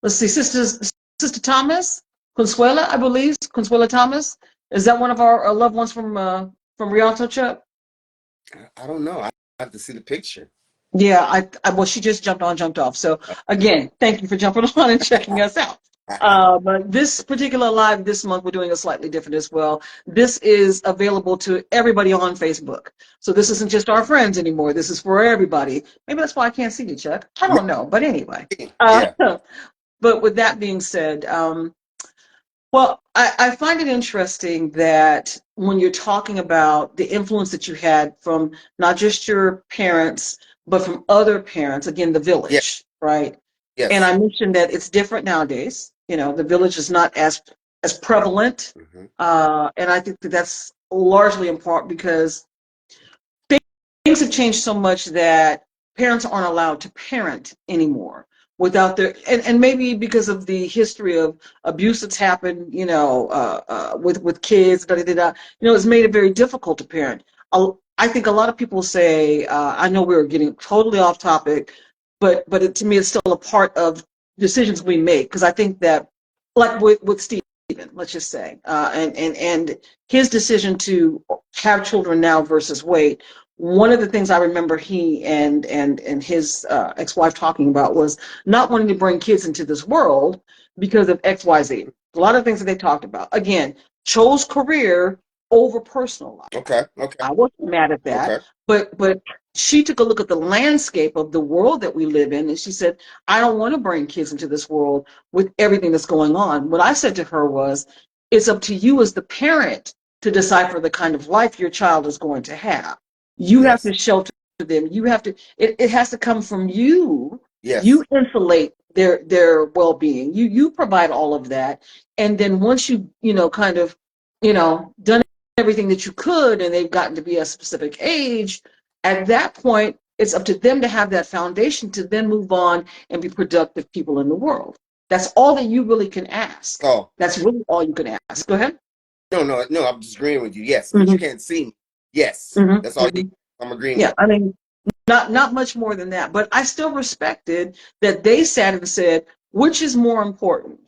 let's see, Sister Thomas, Consuela, I believe, Consuela Thomas. Is that one of our loved ones from Rialto, Chuck? I don't know. I have to see the picture. Yeah, well, she just jumped off. So again, thank you for jumping on and checking us out. But this particular live this month, we're doing a slightly different as well. This is available to everybody on Facebook. So this isn't just our friends anymore. This is for everybody. Maybe that's why I can't see you, Chuck. I don't know. But anyway. But with that being said, well, I find it interesting that when you're talking about the influence that you had from not just your parents, but from other parents, again, the village, right? Yes. And I mentioned that it's different nowadays. The village is not as as prevalent. Mhm. And I think that that's largely in part because things have changed so much that parents aren't allowed to parent anymore without their and maybe because of the history of abuse that's happened, with kids, da, da, da, da, it's made it very difficult to parent. I think a lot of people say, I know we're getting totally off topic, but to me, it's still a part of decisions we make because I think that, like with Stephen, let's just say, and his decision to have children now versus wait. One of the things I remember he and his ex-wife talking about was not wanting to bring kids into this world because of XYZ. A lot of things that they talked about. Again, chose career over personal life. Okay. Okay. I wasn't mad at that, Okay. but she took a look at the landscape of the world that we live in, and she said, I don't want to bring kids into this world with everything that's going on. What I said to her was, it's up to you as the parent to decipher the kind of life your child is going to have. You have Yes. to shelter them. You have to, it has to come from you. Yes. You insulate their well-being. You provide all of that. And then once kind of, done everything that you could and they've gotten to be a specific age, at that point, it's up to them to have that foundation to then move on and be productive people in the world. That's all that you really can ask. Oh, That's really all you can ask. Go ahead. no, no, no. I'm just agreeing with you. Yes, but you Mm-hmm, can't see me. Yes, that's all mm-hmm. you. I'm agreeing Yeah, with I mean, not much more than that, but I still respected that they sat and said, which is more important?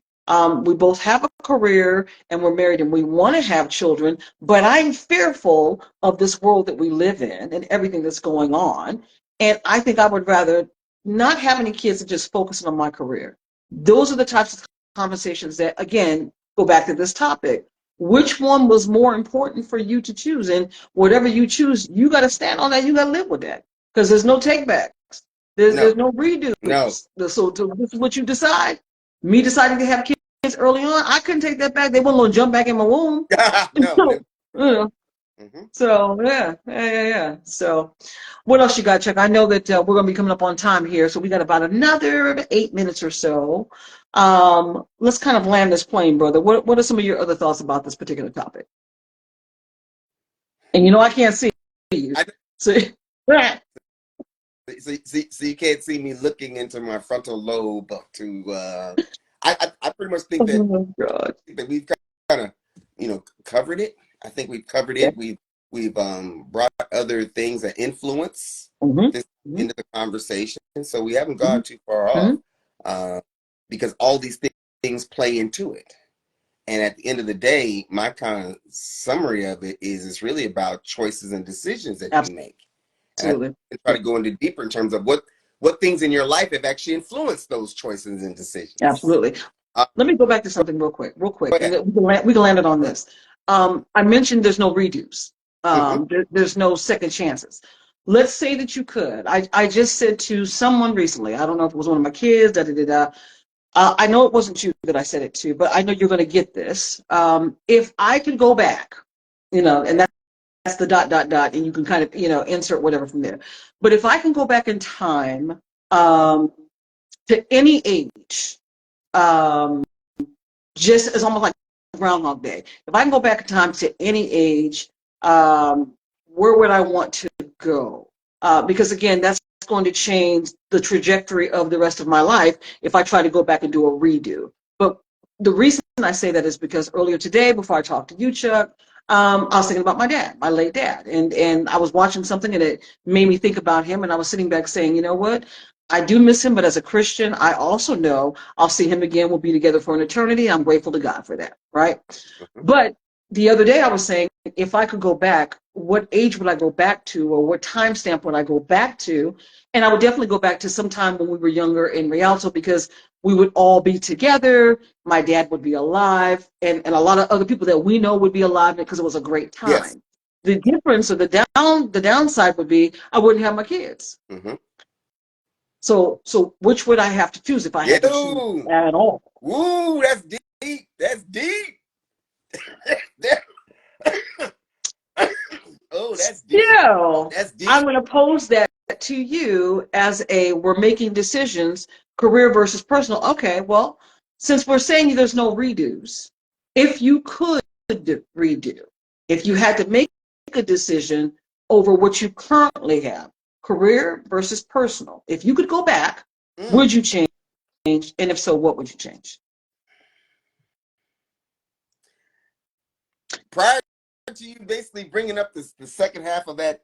We both have a career and we're married and we want to have children, but I'm fearful of this world that we live in and everything that's going on. And I think I would rather not have any kids and just focus on my career. Those are the types of conversations that, again, go back to this topic. Which one was more important for you to choose? And whatever you choose, you got to stand on that. You got to live with that because there's no takebacks. you. There's No, no no, redos. So this is what you decide. Me deciding to have kids early on, I couldn't take that back. They weren't gonna jump back in my womb. no, no. So, you know, Hmm. so yeah. So, what else you got, Chuck? I know that we're gonna be coming up on time here, so we got about another 8 minutes or so. Let's kind of land this plane, brother. What are some of your other thoughts about this particular topic? And I can't see you. I, So, so you can't see me looking into my frontal lobe to. I pretty much think that oh God. we've kind of covered it. I think we've covered Yeah. it. We've brought other things that influence Mm-hmm. this Mm-hmm. into the conversation, so we haven't gone too far Mm-hmm. off because all these things play into it. And at the end of the day, my kind of summary of it is it's really about choices and decisions that you make. And I Absolutely. can try to go into deeper in terms of what things in your life have actually influenced those choices and decisions. Absolutely. Uh, Let me go back to something real quick, go and ahead. we can land it on Go ahead. this. I mentioned there's no redos. Hmm. There's no second chances. Let's say that you could. I just said to someone recently, I don't know if it was one of my kids, da da da da. I know it wasn't you that I said it to, but I know you're going to get this. If I could go back, and that's the dot dot dot, and you can kind of insert whatever from there. But if I can go back in time um, to any age. Um, just it's almost like Groundhog Day. If I can go back in time to any age, where would I want to go? Because again, that's going to change the trajectory of the rest of my life if I try to go back and do a redo. But the reason I say that is because earlier today, before I talked to you, Chuck, I was thinking about my dad, my late dad, and I was watching something and it made me think about him, and I was sitting back saying, you know what? I do miss him, but as a Christian, I also know I'll see him again. We'll be together for an eternity. I'm grateful to God for that, right? But the other day I was saying, if I could go back, what age would I go back to, or what time stamp would I go back to? And I would definitely go back to some time when we were younger in Rialto because we would all be together. My dad would be alive, and a lot of other people that we know would be alive because it was a great Yes. time. The difference or the downside would be I wouldn't have my kids. Hmm. So which would I have to choose if I Yeah. had to choose at all? Woo, that's deep. That's deep. Oh, that's deep. Still, That's I'm deep. going to pose that to you as we're making decisions, career versus personal. Okay, well, since we're saying there's no redos, If you could redo, if you had to make a decision over what you currently have, career versus personal, if you could go back, Mm. would you change? And if so, what would you change? Prior to you basically bringing up the second half of that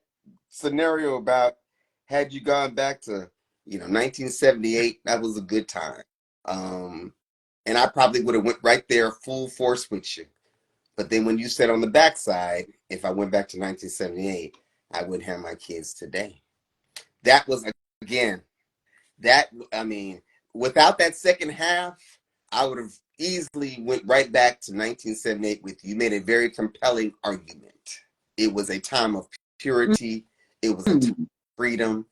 scenario about had you gone back to 1978, that was a good time. And I probably would have went right there full force with you. But then when you said on the backside, if I went back to 1978, I wouldn't have my kids today. That was, again, I mean, without that second half, I would have easily went right back to 1978 with you. You made a very compelling argument. It was a time of purity. It was a time Mm. of freedom.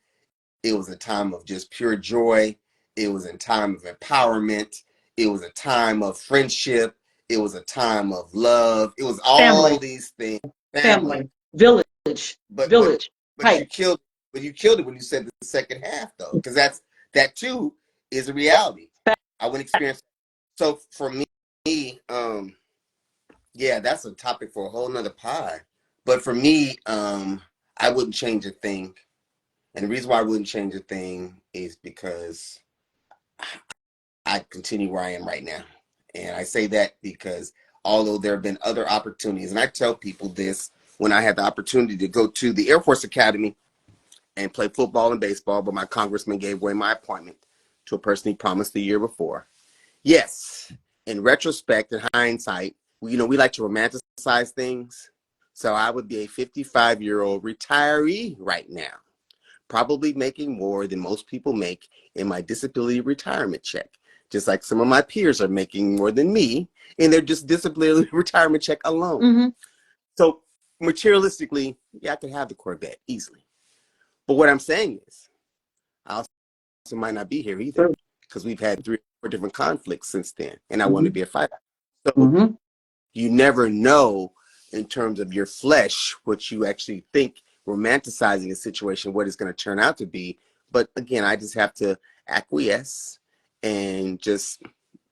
It was a time of just pure joy. It was a time of empowerment. It was a time of friendship. It was a time of love. It was all Family, these things. Family. family, village, But but village, but type. you killed it when you said the second half though, because that too is a reality. I wouldn't experience. So for me, yeah, that's a topic for a whole nother pie. But for me, I wouldn't change a thing. And the reason why I wouldn't change a thing is because I continue where I am right now. And I say that because although there have been other opportunities, and I tell people this when I had the opportunity to go to the Air Force Academy and play football and baseball, but my congressman gave away my appointment to a person he promised the year before. Yes, in retrospect and hindsight, we like to romanticize things. So I would be a 55-year-old retiree right now, probably making more than most people make in my disability retirement check. Just like some of my peers are making more than me in their just disability retirement check alone. Mm-hmm. So materialistically, yeah, I could have the Corvette easily. But what I'm saying is, I also might not be here either because we've had 3 or 4 different conflicts since then, and I want to Mm-hmm. be a fighter. So Mm-hmm. you never know in terms of your flesh what you actually think romanticizing a situation, what it's going to turn out to be. But again, I just have to acquiesce and just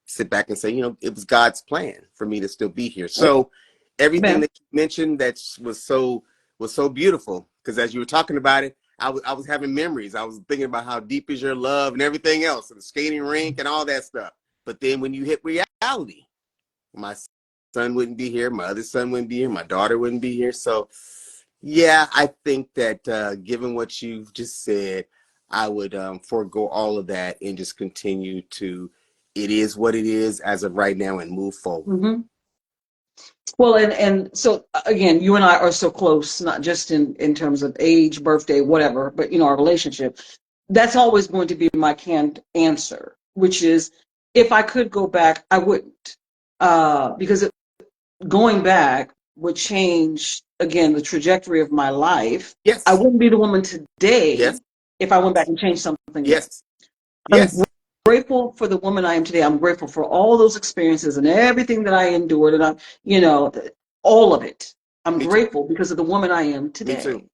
sit back and say, it was God's plan for me to still be here. So everything Man. that you mentioned that was so beautiful, because as you were talking about it, I was having memories. I was thinking about how deep is your love and everything else, and the skating rink and all that stuff. But then when you hit reality, my son wouldn't be here, my other son wouldn't be here, my daughter wouldn't be here. So yeah, I think that given what you've just said, I would forego all of that and just continue to, it is what it is as of right now, and move forward. Mm-hmm. Well, and so again, you and I are so close, not just in terms of age, birthday, whatever, but our relationship. That's always going to be my canned answer, which is if I could go back, I wouldn't, because going back would change again the trajectory of my life. I Yes, wouldn't be the woman today yes, if I went back and changed something then. yes, I'm yes. grateful for the woman I am today. I'm grateful for all those experiences and everything that I endured, and all of it. I'm Me too. grateful because of the woman I am Me too. today.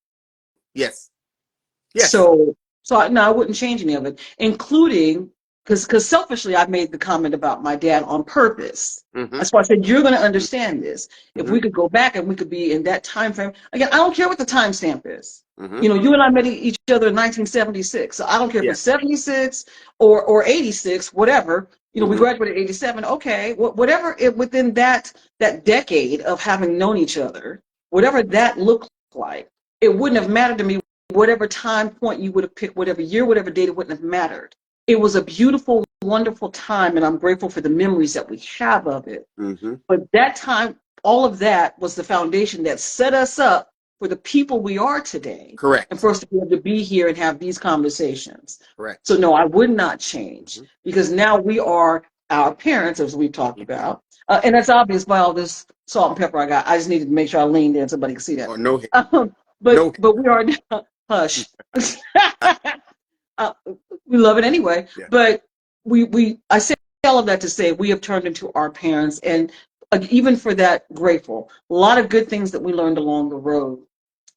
Yes, yes. So no, I wouldn't change any of it, including because selfishly I made the comment about my dad on purpose. Mm-hmm, That's why I said you're going to understand this. If mm-hmm, we could go back and we could be in that time frame again, I don't care what the timestamp is. mm-hmm. You and I met each other in 1976, so I don't care if Yeah. it's 76 or 86, whatever. We Mm-hmm. graduated 87. Okay, whatever within that decade of having known each other, whatever that looked like, it wouldn't have mattered to me whatever time point you would have picked, whatever year, whatever date, it wouldn't have mattered. It was a beautiful, wonderful time, and I'm grateful for the memories that we have of it. Mm-hmm. But that time, all of that was the foundation that set us up for the people we are today, and Correct. for us to be able to be here and have these conversations. Correct. So no, I would not change Mm-hmm. because now we are our parents, as we talked Mm-hmm. about, and that's obvious by all this salt and pepper I got. I just needed to make sure I leaned in so somebody could see that. Or no, But no. we are now, hush. uh, we love it anyway. Yeah. But I say all of that to say we have turned into our parents, and even for that, grateful. A lot of good things that we learned along the road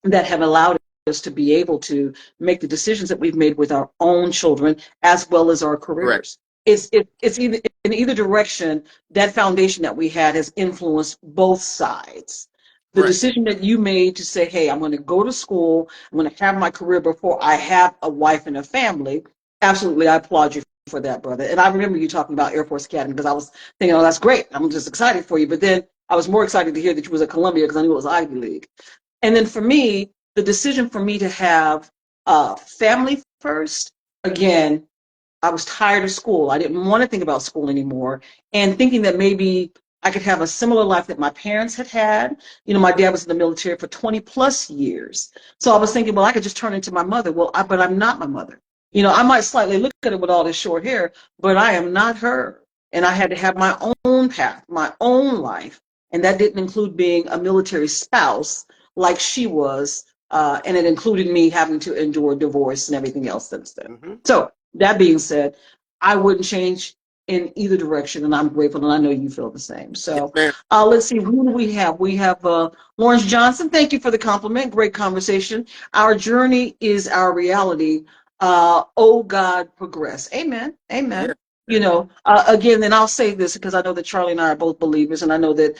that have allowed us to be able to make the decisions that we've made with our own children as well as our Correct. careers. it's either in either direction. That foundation that we had has influenced both sides. The Correct. decision that you made to say, hey, I'm going to go to school, I'm going to have my career before I have a wife and a family. Absolutely, I applaud you for that, brother. And I remember you talking about Air Force Academy because I was thinking, oh, that's great. I'm just excited for you. But then I was more excited to hear that you was at Columbia because I knew it was Ivy League. And then for me, the decision for me to have family first, again, I was tired of school. I didn't want to think about school anymore. And thinking that maybe I could have a similar life that my parents had had. You know, my dad was in the military for 20 plus years. So I was thinking, well, I could just turn into my mother. Well, but I'm not my mother. You know, I might slightly look at it with all this short hair, but I am not her. And I had to have my own path, my own life. And that didn't include being a military spouse like she was. And it included me having to endure divorce and everything else since then. Mm-hmm. So that being said, I wouldn't change in either direction, and I'm grateful, and I know you feel the same. Yes, So ma'am. let's see, who do we have? We have Lawrence Johnson. Thank you for the compliment. Great conversation. Our journey is our reality. Oh God, progress. Amen. Yeah. Amen. You know, again, then I'll say this because I know that Charlie and I are both believers, and I know that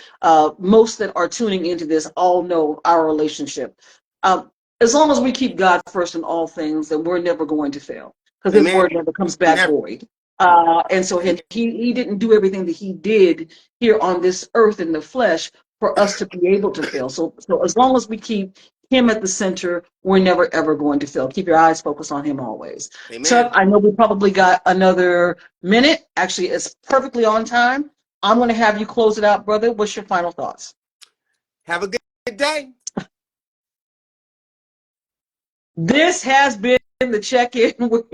most that are tuning into this all know our relationship. As long as we keep God first in all things, then we're never going to fail because his Amen. word never comes back Never. void. And so Amen. he didn't do everything that he did here on this earth in the flesh for us to be able to fail. So as long as we keep him at the center, we're never ever going to fail. Keep your eyes focused on him always. Amen. Chuck, I know we probably got another minute. Actually, it's perfectly on time. I'm going to have you close it out, brother. What's your final thoughts? Have a good day. This has been the check-in with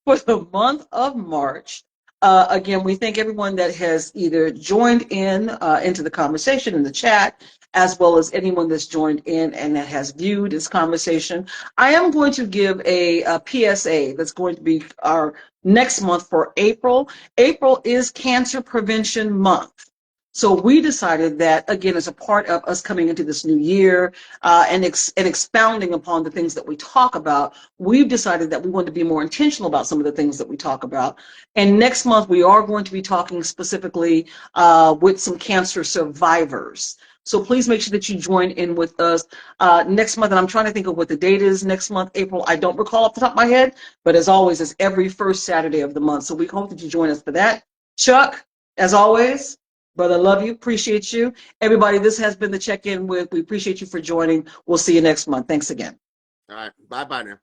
for the month of March. Again, we thank everyone that has either joined in into the conversation in the chat, as well as anyone that's joined in and that has viewed this conversation. I am going to give a PSA that's going to be our next month for April. April is Cancer Prevention Month. So we decided that, again, as a part of us coming into this new year and expounding upon the things that we talk about, we've decided that we want to be more intentional about some of the things that we talk about. And next month, we are going to be talking specifically with some cancer survivors. So please make sure that you join in with us next month. And I'm trying to think of what the date is next month, April. I don't recall off the top of my head, but as always, it's every first Saturday of the month. So we hope that you join us for that. Chuck, as always, brother, love you, appreciate you. Everybody, this has been the check-in with. We appreciate you for joining. We'll see you next month. Thanks again. All right. Bye-bye now.